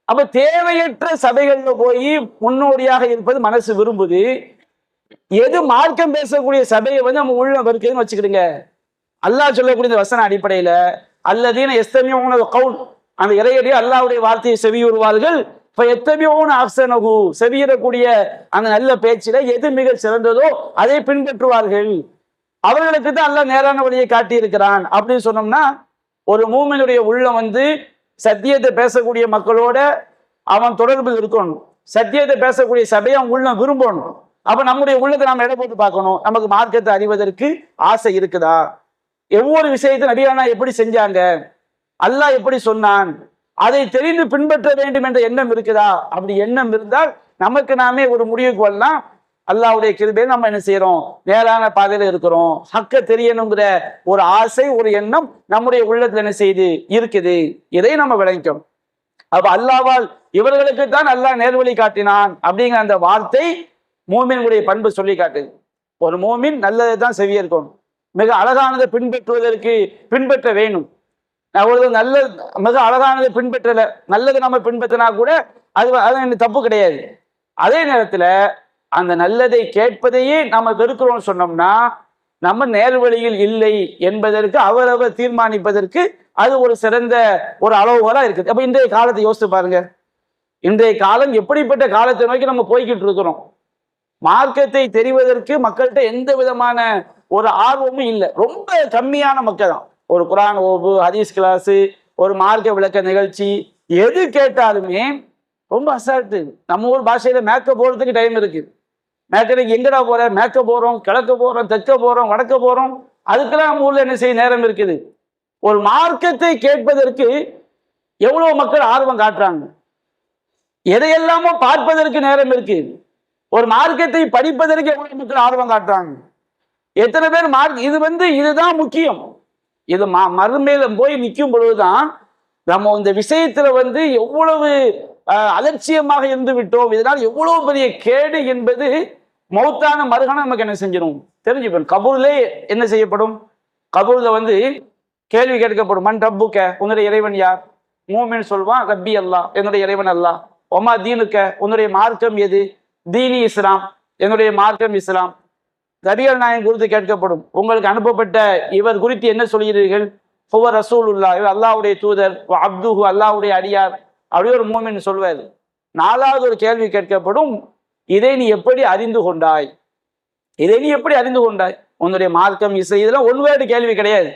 அப்ப தேவையற்ற சபைகள்ல போய் முன்னோடியாக இருப்பது மனசு விரும்புது. எது மார்க்கம் பேசக்கூடிய சபையை நம்ம உள்ள இருக்குதுன்னு வச்சுக்கிடுங்க. அல்லாஹ் சொல்லக்கூடிய வசன அடிப்படையில அல்லதீன யஸ்தமிஊன கவுல், அந்த இறையடியே அல்லாஹ்வுடைய வார்த்தையை செவியுறுவார்கள். ஃபயத்தபிஊன அஹ்ஸனஹு, செவியிடக்கூடிய அந்த நல்ல பேச்சில எது மிக சிறந்ததோ அதை பின்பற்றுவார்கள். அவர்களுக்கு தான் அல்லாஹ் நேரான வழியை காட்டி இருக்கிறான் அப்படின்னு சொன்னோம்னா, ஒரு மூமினுடைய உள்ளம் சத்தியத்தை பேசக்கூடிய மக்களோட அவன் தொடர்பில் இருக்கணும். சத்தியத்தை பேசக்கூடிய சபையை அவன் உள்ளம் விரும்பணும். அப்ப நம்முடைய உள்ளத்தை நாம் எடை போட்டு பார்க்கணும். நமக்கு மார்க்கத்தை அறிவதற்கு ஆசை இருக்குதா? ஒவ்வொரு விஷயத்தை நபியானா எப்படி செஞ்சாங்க, அல்லாஹ் எப்படி சொன்னான், அதை தெரிந்து பின்பற்ற வேண்டும் என்ற எண்ணம் இருக்குதா? அப்படி எண்ணம் இருந்தால் நமக்கு நாமே ஒரு முடிவுக்கு வரலாம். அல்லாஹ்வுடைய கிருபையை நம்ம என்ன செய்யறோம்? நேரான பாதையில இருக்கிறோம். ஹக்க தெரியணுங்கிற ஒரு ஆசை, ஒரு எண்ணம் நம்முடைய உள்ளத்துல என்ன செய்து இருக்குது. இதை நம்ம விளங்கிக்கணும். அப்ப அல்லாஹ்வால் இவர்களுக்கு தான் அல்லாஹ் நேர்வழி காட்டினான் அப்படிங்கிற அந்த வார்த்தை மூமினுடைய பண்பு சொல்லி காட்டுது. ஒரு மூமின் நல்லதை தான் செவியேற்கணும். மிக அழகானதை பின்பற்ற வேணும். ஒரு நல்ல மிக அழகானதை பின்பற்றல, நல்லதை நம்ம பின்பற்றினா கூட அது தப்பு கிடையாது. அதே நேரத்துல அந்த நல்லதை கேட்பதையே நம்ம வெறுக்கிறோம்னு சொன்னோம்னா நம்ம நேர்வழியில் இல்லை என்பதற்கு அவரவர் தீர்மானிப்பதற்கு அது ஒரு சிறந்த ஒரு அளவுகோலா இருக்குது. அப்ப இன்றைய காலத்தை யோசித்து பாருங்க. இன்றைய காலம் எப்படிப்பட்ட காலத்தை நோக்கி நம்ம போய்கிட்டு இருக்கிறோம். மார்க்கத்தை தெரிவதற்கு மக்கள்கிட்ட எந்த விதமான ஒரு ஆர்வமும் இல்லை. ரொம்ப கம்மியான மக்கள் தான். ஒரு குர்ஆன் வகுப்பு, ஹதீஸ் கிளாஸு, ஒரு மார்க்க விளக்க நிகழ்ச்சி, எது கேட்டாலுமே ரொம்ப அசால்ட்டு. நம்ம ஊர் பாஷையில மேக்கப் போறதுக்கு டைம் இருக்கு. மேக்கடைக்கு எங்கடா போற? மேக்கப் போறோம், கிழக்க போறோம், தெற்க போறோம், வடக்க போறோம். அதுக்கெல்லாம் நம்ம ஊர்ல என்ன செய்ய நேரம் இருக்குது? ஒரு மார்க்கத்தை கேட்பதற்கு எவ்வளவு மக்கள் ஆர்வம் காட்டுறாங்க. எதையெல்லாமோ பார்ப்பதற்கு நேரம் இருக்கு. ஒரு மார்க்கத்தை படிப்பதற்கு எவ்வளவு மக்கள் ஆர்வம் காட்டுறாங்க. எத்தனை பேர் இதுதான் முக்கியம். இது மறுமையில போய் நிற்கும் பொழுதுதான் நம்ம இந்த விஷயத்துல எவ்வளவு அலட்சியமாக இருந்து விட்டோம், இதனால் எவ்வளவு பெரிய கேடு என்பது மௌத்தான மறுகணம் நமக்கு என்ன செஞ்சிடும் தெரிஞ்சுப்போம். கபூர்லே என்ன செய்யப்படும்? கபூர்ல கேள்வி கேட்கப்படும். மன் ரப்புக்க, உன்னுடைய இறைவன் யார்? மூமின் சொல்வான், ரப்பி அல்லாஹ், என்னுடைய இறைவன் அல்லாஹ். ஒமா தீனுக்க, உன்னுடைய மார்க்கம் எது? தீனி இஸ்லாம், என்னுடைய மார்க்கம் இஸ்லாம். நபிகள் நாயகம் குறித்து கேட்கப்படும், உங்களுக்கு அனுப்பப்பட்ட இவர் குறித்து என்ன சொல்கிறீர்கள்? ஹுவ ரசூலுல்லாஹ், இவர் அல்லாஹ்வுடைய தூதர், அப்துஹு, அல்லாஹ்வுடைய அடியார், அப்படியே ஒரு மூமின் சொல்வார். நாலாவது ஒரு கேள்வி கேட்கப்படும், இதை நீ எப்படி அறிந்து கொண்டாய்? இதை நீ எப்படி அறிந்து கொண்டாய்? உன்னுடைய மார்க்கம் இசை, இதெல்லாம் ஒன்வேடு கேள்வி கிடையாது.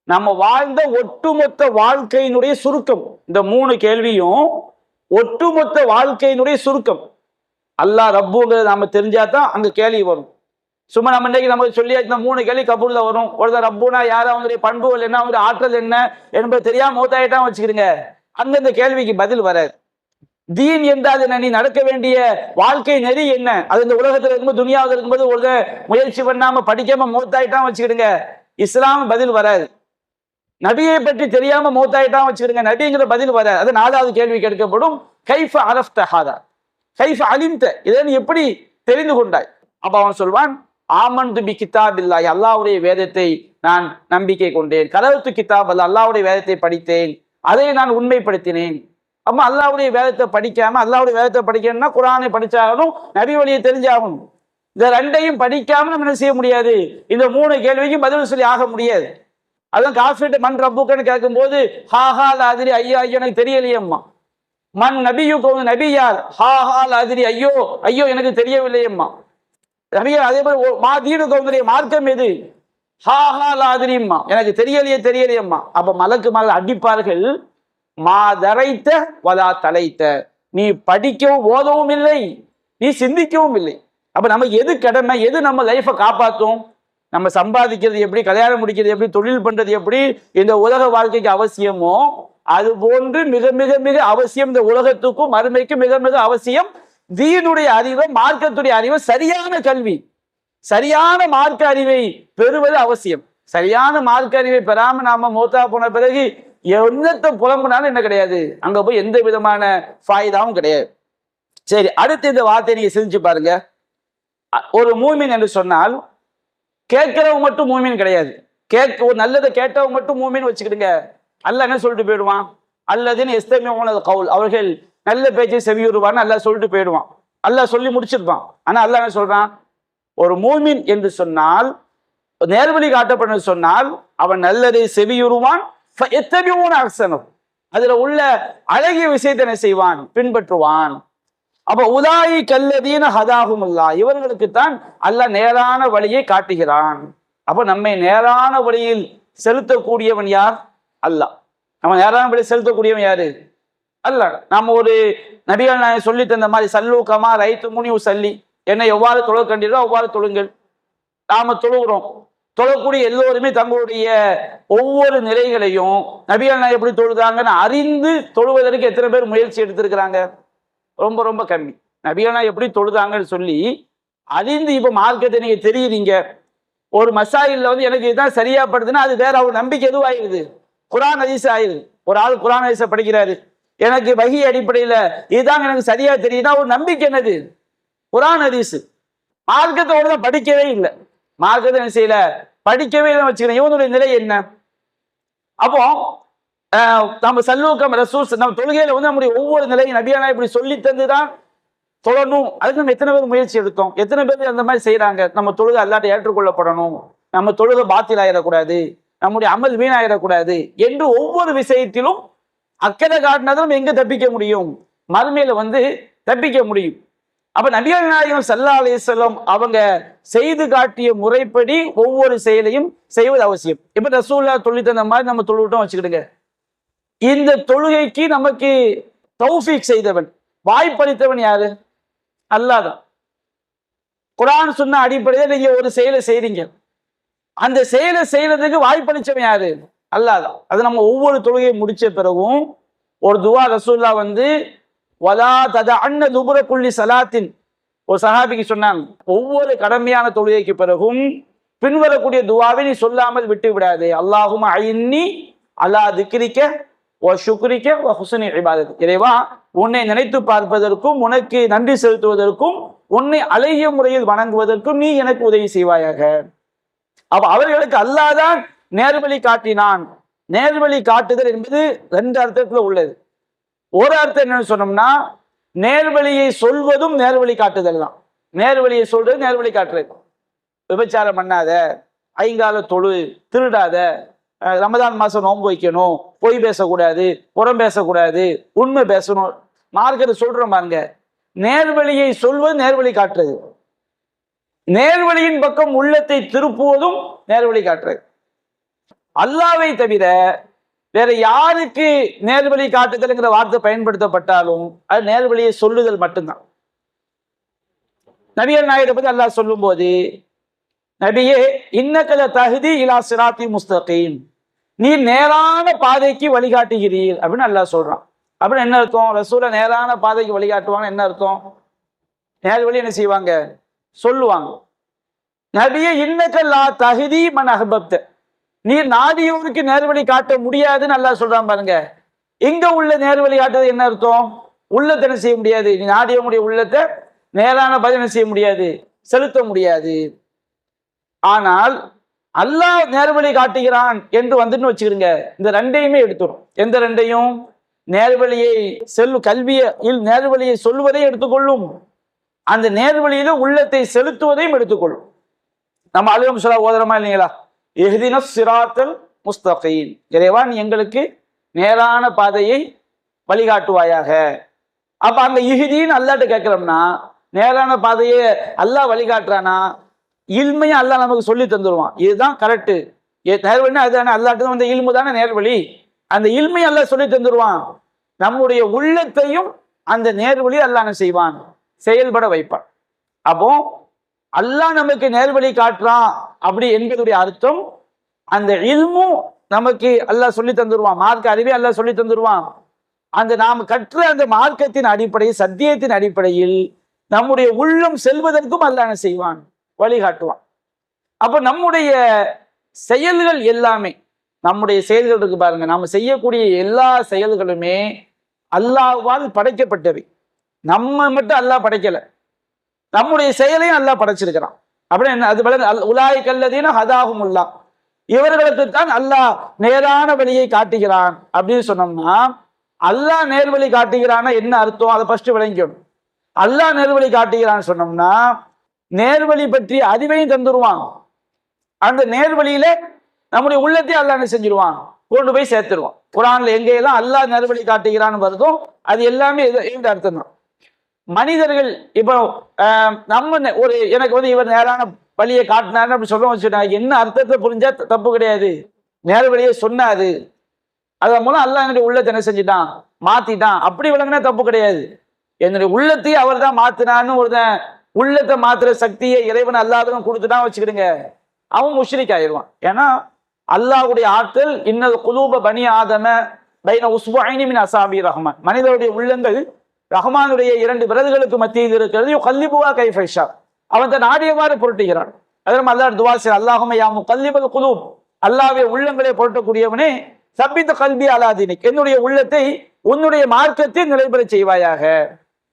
நம்ம வாழ்ந்த ஒட்டுமொத்த வாழ்க்கையினுடைய சுருக்கம். இந்த 3 கேள்வியும் ஒட்டுமொத்த வாழ்க்கையினுடைய சுருக்கம். அல்லாஹ் ரப்புங்கிறது நாம தெரிஞ்சாதான் அங்க கேள்வி வரும். சும்மா நம்ம இன்னைக்கு நமக்கு சொல்லியா இந்த 3 கேள்வி கபூர்ல வரும். ஒருத்தர் ரப்புனா யாரு, அவங்களுடைய பண்புகள் என்ன, அவங்களுடைய ஆற்றல் என்ன என்பது தெரியாம மௌத்தாயிட்டான் வச்சுக்கிறீங்க, அங்க இந்த கேள்விக்கு பதில் வராது. தீன் என்றால் என்ன, நீ நடக்க வேண்டிய வாழ்க்கை நெறி என்ன, அது இந்த உலகத்துல இருக்கும்போது துனியாவில் இருக்கும்போது ஒரு முயற்சி பண்ணாம படிக்காம மௌத்தாயிட்டான் வச்சுக்கிடுங்க, இஸ்லாம் பதில் வராது. நபியை பற்றி தெரியாம மௌத்தாயிட்டான் வச்சுக்கிடுங்க, நபிங்கிற பதில் வராது. அது 4வது கேள்வி கேட்கப்படும், கைஃப அரஃப்த ஹாதா, கைஃப அலிம்த, இதை நீ எப்படி தெரிந்து கொண்டாய்? அப்ப அவன் சொல்வான், ஆமன்து பி கிதாபில்லாஹ், அல்லாஹ்வுடைய வேதத்தை நான் நம்பிக்கை கொண்டேன். கலவுத்து கிதாப் அல்ல, அல்லாஹ்வுடைய வேதத்தை படித்தேன், அதை நான் உண்மைப்படுத்தினேன். அப்ப அல்லாஹ்வுடைய வேதத்தை படிக்காம, அல்லாஹ்வுடைய வேதத்தை படிக்கணும்னா குர்ஆனை படிச்சாகணும், நபி வழியை தெரிஞ்சாகணும். இந்த 2ஐயும் படிக்காம நம்ம என்ன செய்ய முடியாது? இந்த 3 கேள்விக்கு பதில் சொல்லி ஆக முடியாது. அதுவும் காஃபிட்ட மன் ரப்புக்கன்னு கேட்கும்போது ஹாஹா லாதிரி, ஐயா ஐயோ எனக்கு தெரியலையம்மா. மன் நபியுக்கு, நபி யார்? ஹாஹா லாதிரி, ஐயோ ஐயோ எனக்கு தெரியவில்லையம்மா. நபியா அதே மாதிரி மா தீனுக்கு, உங்களுடைய மார்க்கம் எது? ஹாஹா லாதிரிம்மா, எனக்கு தெரியலையம்மா. அப்ப மலக்கு மேல அடிப்பார்கள், மா தரைத்த வலா தலைத்த, நீ படிக்கவும் ஓதவும் இல்லை, நீ சிந்திக்கவும் இல்லை. அப்ப நம்ம எது கடமை, எது நம்ம லைஃபை காப்பாற்றும்? நம்ம சம்பாதிக்கிறது எப்படி, கல்யாணம் முடிக்கிறது எப்படி, தொழில் பண்றது எப்படி இந்த உலக வாழ்க்கைக்கு அவசியமோ அது போன்று மிக மிக மிக அவசியம் இந்த உலகத்துக்கும் மறுமைக்கும் மிக மிக அவசியம் தீனுடைய அறிவை, மார்க்கத்துடைய அறிவை, சரியான கல்வி, சரியான மார்க்க அறிவை பெறுவது அவசியம். சரியான மார்க்க அறிவை பெறாம நாம மௌத்தா போன பிறகு என்னத்தை புலம்புனாலும் என்ன கிடையாது, அங்க போய் எந்த விதமான ஃபாயிதாவும் கிடையாது. சரி, அடுத்து இந்த வார்த்தையை நீங்க சிந்திச்சு பாருங்க. ஒரு மூமின் என்று சொன்னால் கேட்கிறவங்க மட்டும் மூமின் கிடையாது. ஒரு நல்லதை கேட்டவங்க மட்டும் மூமின் வச்சுக்கிடுங்க. அல்லாஹ் என்ன சொல்லிட்டு போயிடுவான்? அல்லதீன யஸ்தமிஊன கவுல், அவர்கள் நல்ல பேச்சை செவியுறுவான்னு அல்லாஹ் சொல்லிட்டு போயிடுவான். அல்லாஹ் சொல்லி முடிச்சிருப்பான். ஆனா அல்லாஹ் என்ன சொல்றான்? ஒரு மூமின் என்று சொன்னால், நேர்வழி காட்டப்படும் சொன்னால், அவன் நல்லதை செவியுறுவான், அதுல உள்ள அழகிய விஷயத்தை என்ன செய்வான், பின்பற்றுவான். அப்ப உலாயி கல்லதீன ஹதாஹுமுல்லா, இவர்களுக்குத்தான் அல்லாஹ் நேரான வழியை காட்டுகிறான். அப்ப நம்மை நேரான வழியில் செலுத்தக்கூடியவன் யார்? அல்லாஹ். நம்ம நேரான வழியில் செலுத்தக்கூடியவன் யாரு? அல்லாஹ். நாம ஒரு நபிகள் நாயகம் சொல்லி தந்த மாதிரி சல்லு கமா ரைத்து முனி சல்லி, என்னை எவ்வாறு தொழ கண்டீரோ அவ்வாறு தொழுங்கள். நாம தொழுகிறோம். தொழக்கூடிய எல்லோருமே தங்களுடைய ஒவ்வொரு நிலைகளையும் நபிகள் நாயகம் எப்படி தொழுதாங்கன்னு அறிந்து தொழுவதற்கு எத்தனை பேர் முயற்சி எடுத்திருக்கிறாங்க? ரொம்ப ரொம்ப கம்மி. நபிகள் நாயகம் எப்படி தொழுதாங்கன்னு சொல்லி அறிந்து இப்ப மார்க்கத்தை நீங்க தெரியுறீங்க. ஒரு மசாயில்ல வந்து எனக்கு இதுதான் சரியா படுதுன்னா அது வேற ஒரு நம்பிக்கை எதுவாயிருது, குரான் ஹதீஸ் ஆயிருது. ஒரு ஆள் குரான் ஹதீஸை படிக்கிறாரு, எனக்கு வஹி அடிப்படையில இதுதான் எனக்கு சரியா தெரியுதுன்னா ஒரு நம்பிக்கை என்னது? குரான் ஹதீஸ். மார்க்கத்தோட தான் படிக்கவே இல்லை, மார்க்கத்தை என்ன செய்யல, படிக்கவே இல்லை வச்சுக்கிறேன். இவனுடைய நிலை என்ன? அப்போ நம்ம சல்லூக்கம் ரசூல், நம்ம தொழுகையில வந்து நம்முடைய ஒவ்வொரு நிலையும் நபியானா இப்படி சொல்லி தந்துதான் தொழணும். அதுக்கு நம்ம எத்தனை பேர் முயற்சி எடுத்தோம்? எத்தனை பேர் அந்த மாதிரி செய்யறாங்க? நம்ம தொழுகை அல்லாட்ட ஏற்றுக்கொள்ளப்படணும், நம்ம தொழுகை பாத்தில் ஆயிடக்கூடாது, நம்முடைய அமல் வீணாயிடக்கூடாது என்று ஒவ்வொரு விஷயத்திலும் அக்கறை காட்டினதும் நம்ம எங்க தப்பிக்க முடியும்? மறுமையில வந்து தப்பிக்க முடியும். அப்ப நபிகள் நாயகம் ஸல்லல்லாஹு அலைஹி வஸல்லம் அவங்க செய்து காட்டிய முறைப்படி ஒவ்வொரு செயலையும் செய்வது அவசியம். இப்ப ரசூலுல்லாஹ் சொல்லி தந்த மாதிரி நம்ம தொழுவிட்டோம் வச்சுக்கிடுங்க. இந்த தொழுகைக்கு நமக்கு தௌஃபீக் செய்தவன், வாய்ப்பளித்தவன் யாரு? அல்லாஹ் தான். குர்ஆன் சொன்ன அடிப்படையில் நீங்க ஒரு செயலை செய்றீங்க, அந்த செயலை செய்யறதுக்கு வாய்ப்பளிச்சவன் யாரு? அல்லாஹ் தான். அது நம்ம ஒவ்வொரு தொழுகையை முடிச்ச பிறகும் ஒரு துவா ரசூலுல்லாஹ் வந்து வலா ததஅன்ன துபுர குல்லி ஸலாத்தின், ஒரு சஹாபிக்கு சொன்னாங்க, ஒவ்வொரு கடமையான தொழுகைக்கு பிறகும் பின்வரக்கூடிய துவாவை நீ சொல்லாமல் விட்டு விடாதே. அல்லாஹும்ம ஐன்னி அலா திக்ரிக்க வ ஷுக்ரிக்க வ ஹுஸ்னி இபாதத், இறைவா உன்னை நினைத்து பார்ப்பதற்கும் உனக்கு நன்றி செலுத்துவதற்கும் உன்னை அழகிய முறையில் வணங்குவதற்கும் நீ எனக்கு உதவி செய்வாயாக. அப்ப அவர்களுக்கு அல்லாஹ் தான் நேர்வழி காட்டினான். நேர்வழி காட்டுதல் என்பது ரெண்டு அர்த்தத்துல உள்ளது. ஒரு அர்த்தம் என்னன்னு சொன்னோம்னா, நேர்வழியை சொல்வதும் நேர்வழி காட்டுதல் தான். நேர்வழியை சொல்றது நேர்வழி காட்டுறது. விபச்சாரம் பண்ணாத, ஐங்கால தொழு, திருடாத, ரமதான் மாசம் நோன்பு வைக்கணும், பொய் பேசக்கூடாது, புறம் பேசக்கூடாது, உண்மை பேசணும், மார்க்கத்தை சொல்றோம் பாருங்க. நேர்வழியை சொல்வது நேர்வழி காட்டுறது, நேர்வழியின் பக்கம் உள்ளத்தை திருப்புவதும் நேர்வழி காட்டுறது. அல்லாவை தவிர வேற யாருக்கு நேர்வழி காட்டுதல்ங்கிற வார்த்தை பயன்படுத்தப்பட்டாலும் அது நேர்வழியை சொல்லுதல் மட்டும்தான். நபிகள் நாயகத்தை பத்தி அல்லாஹ் சொல்லும் போது, நபியே இன்னக்கல தஹ்தி இலா சிராத்தி முஸ்தகீம், நீ நேரான பாதைக்கு வழிகாட்டுகிறீர் அப்படின்னு அல்லாஹ் சொல்றான். அப்படின்னு என்ன அர்த்தம்? ரசூலை நேரான பாதைக்கு வழிகாட்டுவாங்க என்ன அர்த்தம்? நேர்வழி என்ன செய்வாங்க? சொல்லுவாங்க. நபியே இன்னக்கல்லா தஹ்தி மன் அஹ்பப்த, நீர் நாடியோருக்கு நேர்வழி காட்ட முடியாதுன்னு அல்லாஹ் சொல்றான் பாருங்க. இங்க உள்ள நேர்வழி காட்டுறது என்ன அர்த்தம்? உள்ளத்தை என்ன செய்ய முடியாது, நீ நாடியவனுடைய உள்ளத்தை நேரான பதில் என்ன செய்ய முடியாது, செலுத்த முடியாது. ஆனால் அல்லாஹ் நேர்வழி காட்டுகிறான் என்று வந்துன்னு வச்சுக்கிடுங்க, இந்த ரெண்டையுமே எடுத்துரும். எந்த ரெண்டையும்? நேர்வழியை கல்வியில் நேர்வழியை சொல்வதை எடுத்துக்கொள்ளும், அந்த நேர்வழியில உள்ளத்தை செலுத்துவதையும் எடுத்துக்கொள்ளும். நம்ம அலுவலம் சொல்ல ஓதுறமா இல்லைங்களா? இஹ்தினஸ் சிராத்தல் முஸ்தகீம், இறைவா நீ எங்களுக்கு நேரான பாதையை வழிகாட்டுவாயாக. அப்ப அந்த இஹ்தின்னு அல்லாஹ்ட்ட கேட்கிறோம்னா, நேரான பாதையை அல்லாஹ் வழிகாட்டுறானா, இல்மையும் அல்லாஹ் நமக்கு சொல்லி தந்துடுவான். இதுதான் கரெக்டு, நேர்வழினா அதுதானே, அல்லாஹ்ட்ட வந்து இல்மு தானே நேர்வழி, அந்த இல்மையும் அல்லாஹ் சொல்லி தந்துடுவான். நம்முடைய உள்ளத்தையும் அந்த நேர்வழி அல்லாஹ் என்ன செய்வான், செயல்பட வைப்பான். அப்போ அல்லாஹ் நமக்கு நேர்வழி காட்டுறான் அப்படி என்பதுடைய அர்த்தம், அந்த இல்மும் நமக்கு அல்லாஹ் சொல்லி தந்துருவான், மார்க்க அறிவே அல்லாஹ் சொல்லி தந்துருவான். அந்த நாம் கற்ற அந்த மார்க்கத்தின் அடிப்படையில், சத்தியத்தின் அடிப்படையில் நம்முடைய உள்ளம் செல்வதற்கும் அல்லாஹ் என்ன செய்வான், வழிகாட்டுவான். அப்ப நம்முடைய செயல்கள் எல்லாமே, நம்முடைய செயல்கள் இருக்கு பாருங்க, நம்ம செய்யக்கூடிய எல்லா செயல்களுமே அல்லாஹ்வால் படைக்கப்பட்டவை. நம்ம மட்டும் அல்லாஹ் படைக்கல, நம்முடைய செயலையும் அல்லாஹ் படைச்சிருக்கிறான். அப்படி என்ன அது போல உலாய் கல்லதீன ஹதாஹுமுல்லா, இவர்களுக்கு தான் அல்லாஹ் நேரான வழியை காட்டுகிறான் அப்படின்னு சொன்னோம்னா, அல்லாஹ் நேர்வழி காட்டுகிறான்னா என்ன அர்த்தம், அதை ஃபர்ஸ்ட் விளங்கிக்கணும். அல்லாஹ் நேர்வழி காட்டுகிறான்னு சொன்னோம்னா நேர்வழி பற்றி அறிவையும் தந்துருவான். அந்த நேர்வழியில நம்முடைய உள்ளத்தை அல்லாஹ் என்ன செஞ்சிருவான், கொண்டு போய் சேர்த்துருவான். குரான்ல எங்கெல்லாம் அல்லாஹ் நேர்வழி காட்டுகிறான்னு வருதோ அது எல்லாமே இந்த அர்த்தம் தான். மனிதர்கள் இப்போ நம்ம ஒரு எனக்கு வந்து இவர் நேரான வழியை காட்டினாரு அப்படி சொல்ல வச்சுட்டா என்ன அர்த்தத்தை புரிஞ்சா தப்பு கிடையாது. நேர்வழியை சொன்னாது அதன் மூலம் அல்லாஹ் என்னுடைய உள்ளத்தை என்ன செஞ்சுட்டான், மாத்திட்டான், அப்படி விளங்கினா தப்பு கிடையாது. என்னுடைய உள்ளத்தையே அவர் தான் மாத்தினான்னு ஒருத்தன் உள்ளத்தை மாத்துற சக்தியை இறைவன் அல்லாதவன் கொடுத்துட்டான் வச்சுக்கிடுங்க, அவன் முஷ்ரிக் ஆயிடுவான். ஏன்னா அல்லாஹ்வுடைய ஆற்றல் இன்னல் குலூப பனி ஆதம பைன உஸ்புஐனி மின் அஸாபி ரஹ்மான், மனிதனுடைய உள்ளங்கள் ரஹ்மானுடைய 2 விரல்களுக்கு மத்தியில் இருக்கிறது. கல்லிபுவா கைஃபைஷா, அவன் தன் ஆடியவாறு புரட்டுகிறான். அதற்கு அல்லாஹ் துவா செய்ய அல்லாஹும்ம யா முகல்லிபல் குலூப், அல்லாஹ்வே உள்ளங்களை புரட்டக்கூடியவனே சப்பித் கல்பி அலா தீனிக், என்னுடைய உள்ளத்தை உன்னுடைய மார்க்கத்தில் நிலைபெற செய்வாயாக.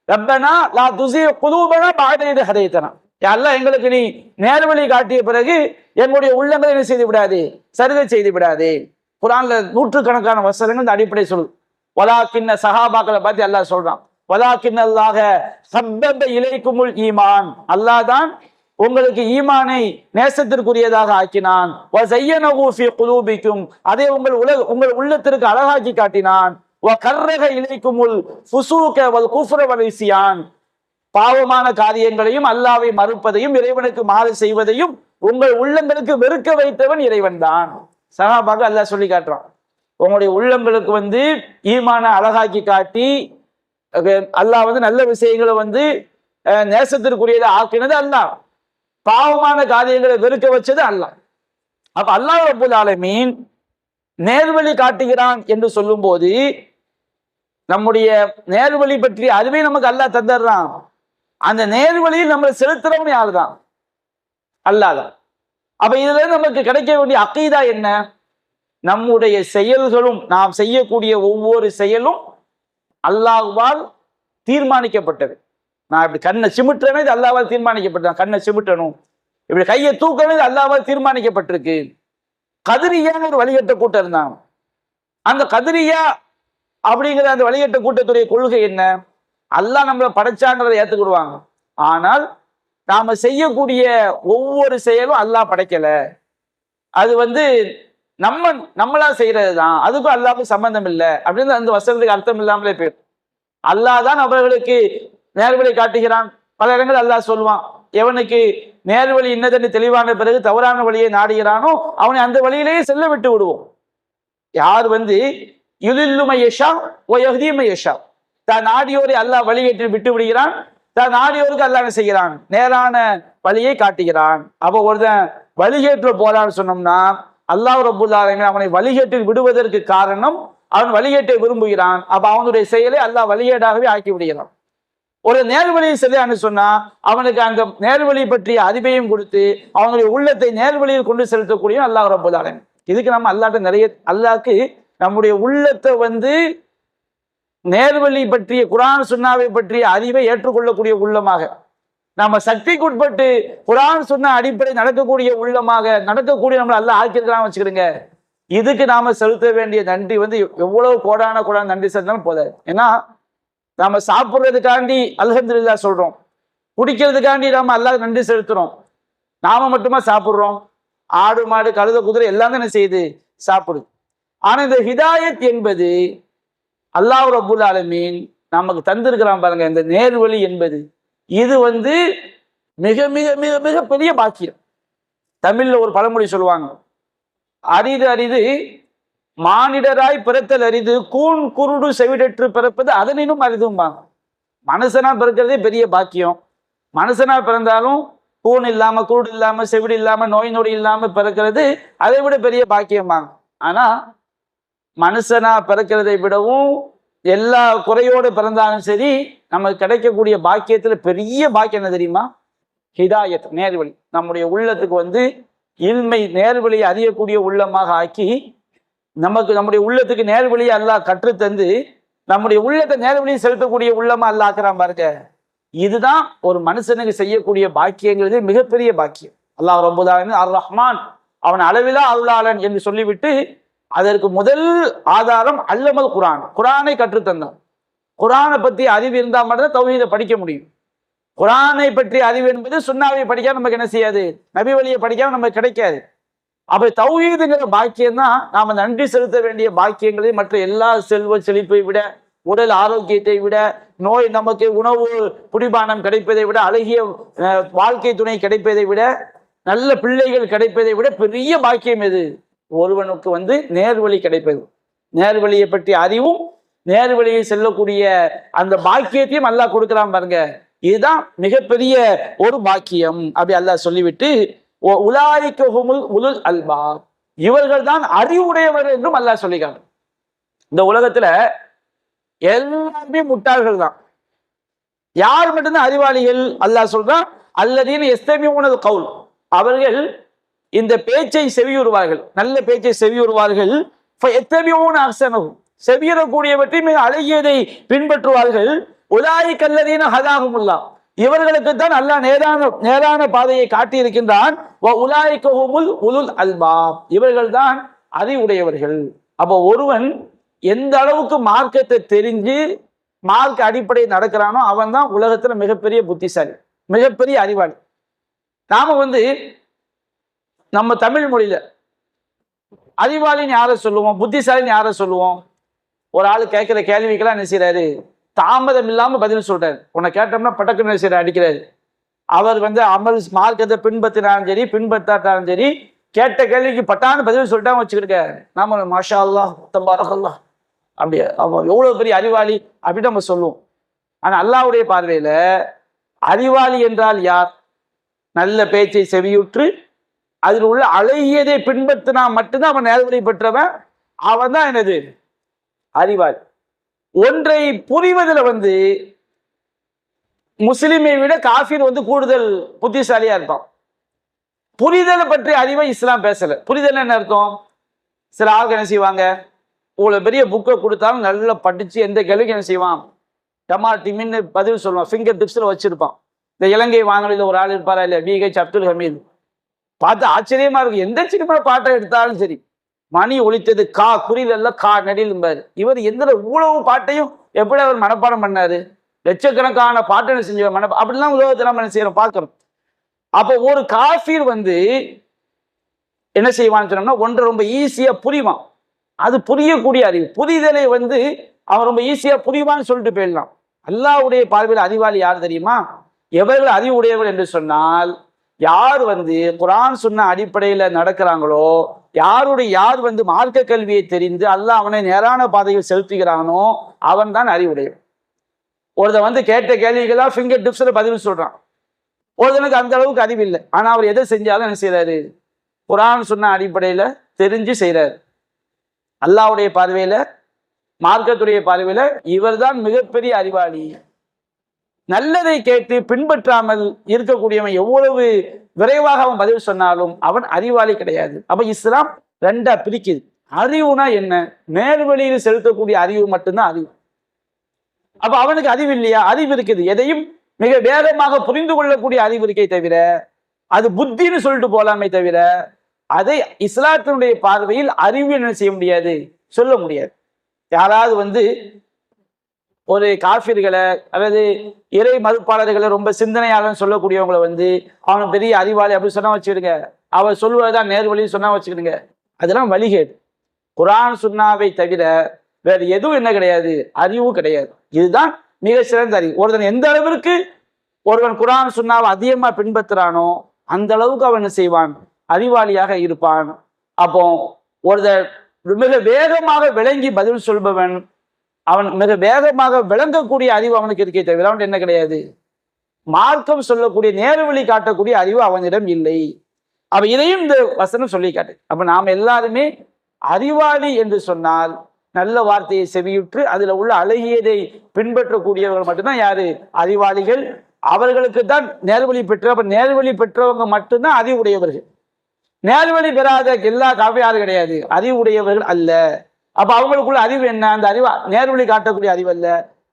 ரப்பனா லா துஸி குலூபனா பஅத இத் ஹதைதனா, யா அல்லாஹ் எங்களுக்கு நீ நேர்வழி காட்டிய பிறகு எங்களுடைய உள்ளங்களை என்ன செய்து விடாதே, சருகை செய்து விடாதே. குர்ஆன்ல நூற்றுக்கணக்கான வசனங்கள் இந்த அடிப்படை சொல்லுது. வலாக்கின்ன சஹாபாக்களை பத்தி அல்லாஹ் சொல்றான், வலாக்கின் அல்லாஹ சப்பப இலைக்குமுல் ஈமான், அல்லாஹ் தான் உங்களுக்கு ஈமானை நேசத்திற்குரியதாக ஆக்கினான். வஸய்யனஹு ஃபீ குலூபிக்கும், அதை உங்கள் உள்ளத்திற்கு அழகாக்கி காட்டினான். வகர்ரஹ இலைக்குமுல் ஃபுசூக வல் குஃப்ர வல் இஸ்யான், பாவமான காரியங்களையும் அல்லாஹ்வை மறுப்பதையும் இறைவனுக்கு மாறு செய்வதையும் உங்கள் உள்ளங்களுக்கு வெறுக்க வைத்தவன் இறைவன் தான். சஹாபாக அல்லாஹ் சொல்லி காட்டுறான், உங்களுடைய உள்ளங்களுக்கு வந்து ஈமான அழகாக்கி காட்டி அல்லாஹ் வந்து நல்ல விஷயங்களை வந்து நேசத்திற்குரியதை ஆக்கினது அல்லாஹ், பாவமான காரியங்களை வெறுக்க வச்சது அல்லாஹ். அப்ப அல்லாஹ் ரப்பல் ஆலமீன் நேர்வழி காட்டுகிறான் என்று சொல்லும் போது நம்முடைய நேர்வழி பற்றி அறிவை நமக்கு அல்லாஹ் தந்துடுறான். அந்த நேர்வழியில் நம்மளை செலுத்துறவன் யாருதான், அல்லாஹ் தான். அப்ப இதுல நமக்கு கிடைக்க வேண்டிய அக்கீதா என்ன, நம்முடைய செயல்களும் நாம் செய்யக்கூடிய ஒவ்வொரு செயலும் அல்லாஹ்வால் தீர்மானிக்கப்பட்டது. நான் இப்படி கண்ணை சிமிட்டுறேன், இது அல்லாஹ்வால் தீர்மானிக்கப்பட்டது. கண்ணை சிமிட்டணும், இப்படி கையை தூக்கணும், இது அல்லாஹ்வால் தீர்மானிக்கப்பட்டிருக்கு. கதிரியான்னு ஒரு வழிகட்ட கூட்டம் இருந்தாங்க. அந்த கதிரியா அப்படிங்கிற அந்த வழிகட்ட கூட்டத்துடைய கொள்கை என்ன, அல்லாஹ் நம்மளை படைச்சாங்கிறத ஏத்துக்கிடுவாங்க, ஆனால் நாம செய்யக்கூடிய ஒவ்வொரு செயலும் அல்லாஹ் படைக்கல, அது வந்து நம்மளா செய்யறது தான், அதுக்கும் அல்லாஹ்வுக்கு சம்பந்தம் இல்லை அப்படின்னு அந்த வசனத்துக்கு அர்த்தம் இல்லாமலே போயிடும். அல்லாஹ் தான் அவர்களுக்கு நேர்வழி காட்டுகிறான். பல இடங்கள் அல்லாஹ் சொல்லுவான், எவனுக்கு நேர்வழி இன்னதென்று தெளிவான பிறகு தவறான வழியை நாடுகிறானோ அவனை அந்த வழியிலேயே செல்ல விட்டு விடுவோம். யார் வந்து யுலில்லுமையஷா ஓ யஹ்திமையஷா, தான் நாடியோரை அல்லாஹ் வழிகேற்றி விட்டு விடுகிறான், தான் நாடியோருக்கு அல்லாஹ் என்ன செய்கிறான், நேரான வழியை காட்டுகிறான். அப்போ ஒருத்தன் வழிகேற்று போறான்னு சொன்னோம்னா அல்லாஹ் ரப்பல் ஆலமீன் அவனை வழிகேட்டில் விடுவதற்கு காரணம் அவன் வழிகேட்டை விரும்புகிறான். அப்ப அவனுடைய செயலை அல்லாஹ் வழிகேடாகவே ஆக்கி விடுகிறான். ஒரு நேர்வழியை செய்யான்னு சொன்னா அவனுக்கு அந்த நேர்வழி பற்றிய அறிவையும் கொடுத்து அவனுடைய உள்ளத்தை நேர்வழியில் கொண்டு செலுத்தக்கூடிய அல்லாஹ் ரப்பல் ஆலமீன். இதுக்கு நம்ம அல்லாஹ்ட்ட நிறைய அல்லாஹ்க்கு நம்முடைய உள்ளத்தை வந்து நேர்வழி பற்றிய குர்ஆன் சுன்னாவை பற்றிய அறிவை ஏற்றுக்கொள்ளக்கூடிய உள்ளமாக, நம்ம சக்திக்கு உட்பட்டு குர்ஆன் சுன்னா அடிப்படை நடக்கக்கூடிய உள்ளமாக நடக்கக்கூடிய நம்மளை அல்லாஹ் ஆக்கியிருக்கலாம் வச்சுக்கிடுங்க. இதுக்கு நாம செலுத்த வேண்டிய நன்றி வந்து எவ்வளவு கோடான நன்றி செலுத்தினாலும் போதாது. ஏன்னா நாம சாப்பிட்றதுக்காண்டி அல்ஹம்துலில்லாஹ் சொல்றோம், குடிக்கிறதுக்காண்டி நாம அல்லாஹ் நன்றி செலுத்துறோம். நாம மட்டுமா சாப்பிட்றோம், ஆடு மாடு கழுத குதிரை எல்லாம் என்ன செய்யுது, சாப்பிடுது. ஆனா இந்த ஹிதாயத் என்பது அல்லாஹ் ரப்பல் ஆலமீன் நமக்கு தந்திருக்கிறான் பாருங்க, இந்த நேர்வழி என்பது இது வந்து மிக மிக மிக மிக பெரிய பாக்கியம். தமிழ்ல ஒரு பழமொழி சொல்லுவாங்க, அரிது அரிது மானிடராய் பிறத்தல் அரிது, கூன் குருடு செவிடற்று பிறப்பது அதனினும் அரிதும்பாங்க. மனுஷனா பிறக்கிறதே பெரிய பாக்கியம். மனுஷனா பிறந்தாலும் கூன் இல்லாம குருடு இல்லாம செவிடு இல்லாம நோய் நொடி இல்லாம பிறக்கிறது அதை விட பெரிய பாக்கியம்பாங்க. ஆனா மனுஷனா பிறக்கிறதை விடவும் எல்லா குறையோடு பிறந்தாலும் சரி நமக்கு கிடைக்கக்கூடிய பாக்கியத்துல பெரிய பாக்கியம் என்ன தெரியுமா, ஹிதாயத், நேர்வழி. நம்முடைய உள்ளத்துக்கு வந்து இல்மை நேர்வழியை அறியக்கூடிய உள்ளமாக ஆக்கி நம்முடைய உள்ளத்துக்கு நேர்வழியை அல்லாஹ் கற்றுத்தந்து நம்முடைய உள்ளத்தை நேர்வழியை செலுத்தக்கூடிய உள்ளமா அல்லாஹ் ஆக்குறான் பாருங்க. இதுதான் ஒரு மனுஷனுக்கு செய்யக்கூடிய பாக்கியங்கிறது மிகப்பெரிய பாக்கியம். அல்லாஹ் ரப்பல் ஆலமீன் அர் ரஹ்மான், அவன் அளவிலா அருளாளன் என்று சொல்லிவிட்டு அதற்கு முதல் ஆதாரம் அல்லமல் குர்ஆன், குர்ஆனை கற்றுத்தந்தான். குர்ஆனை பற்றி அறிவு இருந்தால் மட்டும்தான் தௌஹீதை படிக்க முடியும். குர்ஆனை பற்றி அறிவு என்பது சுன்னாவை படிக்காம நமக்கு என்ன செய்யாது, நபி வழியை படிக்காம நமக்கு கிடைக்காது. அப்ப தௌஹீதுங்கிற பாக்கியம் தான் நாம நன்றி செலுத்த வேண்டிய பாக்கியங்களை மற்ற எல்லா செல்வ செழிப்பை விட, உடல் ஆரோக்கியத்தை விட, நோய் நமக்கு உணவு குடிபானம் கிடைப்பதை விட, அழகிய வாழ்க்கை துணை கிடைப்பதை விட, நல்ல பிள்ளைகள் கிடைப்பதை விட பெரிய பாக்கியம் எது? ஒருவனுக்கு நேர்வழி கிடைப்பது. நேர்வழியை பற்றி அறிவும் நேர்வழியை செல்லக்கூடிய அந்த பாக்கியத்தையும் அல்லாஹ் கொடுக்கிறான் பாருங்க. இதுதான் மிகப்பெரிய ஒரு பாக்கியம். அப்படி அல்லாஹ் சொல்லிவிட்டு உலாயிக ஹுமுல் உலுல் அல்பாப், இவர்கள் தான் அறிவுடையவர் என்றும் அல்லாஹ் சொல்லிக்கிறான். இந்த உலகத்துல எல்லாருமே முட்டாள்கள் தான். யார் மட்டும்தான் அறிவாளிகள்? அல்லாஹ் சொல்றான், அல்லதீன யஸ்தமிஊனல் கவுல், அவர்கள் இந்த பேச்சை செவியுறுவார்கள், நல்ல பேச்சை செவியுறுவார்கள். ஃபயத்தபிஊன அஹ்ஸனஹு, செவியுறக்கூடியவற்றை மிக அழகியதை பின்பற்றுவார்கள். உலாயிக அல்லதீன ஹதாஹுமுல்லாஹ், இவர்களுக்கு தான் அல்லாஹ் நேரான பாதையை காட்டி இருக்கின்றான். உலாயிக ஹுமுல் உலுல் அல்பாப், இவர்கள் தான் அறிவுடையவர்கள். அப்போ ஒருவன் எந்த அளவுக்கு மார்க்கத்தை தெரிஞ்சு மார்க்க அடிப்படை நடக்கிறானோ அவன் தான் உலகத்துல மிகப்பெரிய புத்திசாலி, மிகப்பெரிய அறிவாளி. நாம நம்ம தமிழ் மொழியில அறிவாளின்னு யாரை சொல்லுவோம், புத்திசாலின்னு யாரை சொல்லுவோம்? ஒரு ஆள் கேட்கிற கேள்விக்கெல்லாம் என்ன செய்யறாரு? தாமதம் இல்லாம பதில் சொல்றாரு. உன்னை கேட்டோம்னா பட்டக்குன்னு என்ன செய்யற அடிக்கிறாரு. அவர் அமல் மார்க்கத்தை பின்பற்றினாலும் சரி பின்பற்றாட்டாலும் சரி, கேட்ட கேள்விக்கு பட்டான்னு பதில் சொல்லிட்டான்னு வச்சுக்கிருக்க, நாம மாஷா அல்லாஹ் தபாரக் அல்லாஹ் அப்படியே அவன் எவ்வளவு பெரிய அறிவாளி அப்படின்னு நம்ம சொல்லுவோம். ஆனா அல்லாஹ்வுடைய பார்வையில அறிவாளி என்றால் யார்? நல்ல பேச்சை செவியுற்று அதில் உள்ள அழகியதை பின்பற்றினா மட்டும்தான் அவன் நேர்வழி பெற்றவன். அவன் தான் என்னது? அறிவாளி. ஒன்றை புரிவதில் முஸ்லிமை விட காஃபிர் கூடுதல் புத்திசாலியா இருப்பான். புரிதலை பற்றி அறிவை இஸ்லாம் பேசல. புரிதல் என்ன அர்த்தம்? சில ஆளுக்கு என்ன செய்வாங்க, இவ்வளவு பெரிய புக்கை கொடுத்தாலும் நல்லா படிச்சு எந்த கேள்விக்கு என்ன செய்வான், டமாட்டிமின்னு பதில் சொல்லுவான், ஃபிங்கர் டிப்ஸ்ல வச்சிருப்பான். இந்த இலங்கை வானொலியில் ஒரு ஆள் இருப்பாரா இல்லையா, பிஹெச் அப்துல் ஹமீது, பார்த்து ஆச்சரியமா இருக்கு. எந்த சினிமா பாட்டை எடுத்தாலும் சரி, மணி ஒலித்தது கா குறியில கா நடிலும்பாரு. இவர் எந்த இவ்வளவு பாட்டையும் எப்படி அவர் மனப்பாடம் பண்ணாரு? லட்சக்கணக்கான பாட்டை செஞ்ச அப்படிலாம் உலகத்தை நம்ம என்ன செய்யறோம், பார்க்கிறோம். அப்போ ஒரு காஃபீர் என்ன செய்வான்னு சொன்னோம்னா, ஒன்றை ரொம்ப ஈஸியா புரிவான். அது புரியக்கூடிய அறிவு. புரிதலை அவன் ரொம்ப ஈஸியா புரிவான்னு சொல்லிட்டு போயிடலாம். அல்லாஹ்வுடைய பார்வையில் அறிவாளி யார் தெரியுமா? எவர்கள் அறிவு உடையவர் என்று சொன்னால், யார் குர்ஆன் சொன்ன அடிப்படையில நடக்கிறாங்களோ, யார் மார்க்க கல்வியை தெரிந்து அல்லாஹ் அவனை நேரான பாதையில் செலுத்துகிறானோ அவன் தான் அறிவுடையவன். ஒருத்தன் கேட்ட கேள்விகளாம் ஃபிங்கர் டிப்ஸ்ல பதில் சொல்றான். ஒருத்தனுக்கு அந்த அளவுக்கு அறிவு இல்லை, ஆனா அவர் எதை செஞ்சாலும் என்ன செய்யறாரு? குர்ஆன் சொன்ன அடிப்படையில தெரிஞ்சு செய்யறாரு. அல்லாஹ்வுடைய பார்வையில, மார்க்கத்துடைய பார்வையில இவர் தான் மிகப்பெரிய அறிவாளி. நல்லதை கேட்டு பின்பற்றாமல் இருக்கக்கூடியவன் எவ்வளவு விரைவாக அவன் பதில் சொன்னாலும் அவன் அறிவாளி கிடையாது. அப்ப இஸ்லாம் ரெண்டா பிரிக்குது. அறிவுனா என்ன? நேர்வழியில் செலுத்தக்கூடிய அறிவு மட்டும்தான் அறிவு. அப்ப அவனுக்கு அறிவு இல்லையா? அறிவு இருக்குது. எதையும் மிக வேகமாக புரிந்து கொள்ளக்கூடிய அறிவு இருக்கே தவிர, அது புத்தின்னு சொல்லிட்டு போலாமே தவிர, அதை இஸ்லாத்தினுடைய பார்வையில் அறிவு என்ன செய்ய முடியாது, சொல்ல முடியாது. யாராவது ஒரு காஃபிர்களை அல்லது இறை மறுப்பாளர்களை ரொம்ப சிந்தனையாளர் சொல்லக்கூடியவங்களை அவன் பெரிய அறிவாளி அப்படி சொன்னா வச்சுக்கிடுங்க, அவர் சொல்லுவதுதான் நேர்வழின்னு சொன்னா வச்சுக்கிடுங்க, அதெல்லாம் வழிகேடு. குர்ஆன் சுன்னாவை தவிர வேற எதுவும் என்ன கிடையாது, அறிவு கிடையாது. இதுதான் மிக சிறந்த அறிவு. ஒருவன் எந்த அளவிற்கு ஒருவன் குர்ஆன் சுன்னாவை அதிகமா பின்பற்றுறானோ அந்த அளவுக்கு அவன் என்ன செய்வான், அறிவாளியாக இருப்பான். அப்போ ஒருத்தர் மிக வேகமாக விளங்கி பதில் சொல்பவன், அவன் மிக வேகமாக விளங்கக்கூடிய அறிவு அவனுக்கு இருக்கே தவிர அவன் என்ன கிடையாது, மார்க்கம் சொல்லக்கூடிய நேர்வழி காட்டக்கூடிய அறிவு அவனிடம் இல்லை. அப்ப இதையும் இந்த வசனம் சொல்லி காட்டு. அப்ப நாம் எல்லாருமே அறிவாளி என்று சொன்னால் நல்ல வார்த்தையை செவியுற்று அதுல உள்ள அழகியதை பின்பற்றக்கூடியவர்கள் மட்டும்தான் யாரு, அறிவாளிகள். அவர்களுக்கு தான் நேர்வழி பெற்ற. அப்ப நேர்வழி பெற்றவங்க மட்டும்தான் அறிவுடையவர்கள். நேர்வழி பெறாத எல்லா காவியாரும் கிடையாது, அறிவுடையவர்கள் அல்ல. அப்ப அவங்களுக்குள்ள அறிவு என்ன? அந்த அறிவு நேர்வழி காட்டக்கூடிய அறிவு அல்ல,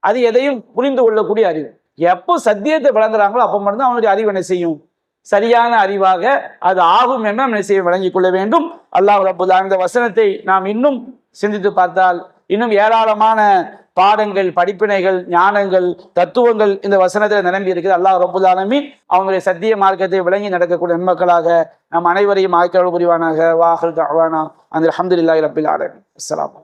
அது எதையும் புரிந்து கொள்ளக்கூடிய அறிவு. எப்போ சத்தியத்தை விளங்குறாங்களோ அப்போ மட்டும்தான் அவனுடைய அறிவு என்ன செய்யும், சரியான அறிவாக அது ஆகும் என்று நம்ம செய்ய வழங்கிக் கொள்ள வேண்டும். அல்லாஹ் ரப்பல் ஆலமீன் இந்த வசனத்தை நாம் இன்னும் சிந்தித்து பார்த்தால் இன்னும் ஏராளமான பாடங்கள், படிப்பினைகள், ஞானங்கள், தத்துவங்கள் இந்த வசனத்தில் நிரம்பி இருக்குது. அல்லாஹ் ரப்புல் ஆலமீன் அவங்களுடைய சத்திய மார்க்கத்தை விளங்கி நடக்கக்கூடிய நன்மக்களாக நம் அனைவரையும் ஆக்கிரல் புரிவானாக. வாஹிர் தஅவானா அல்ஹம்துலில்லாஹி ரப்பில் ஆலமீன். அஸ்ஸலாம்.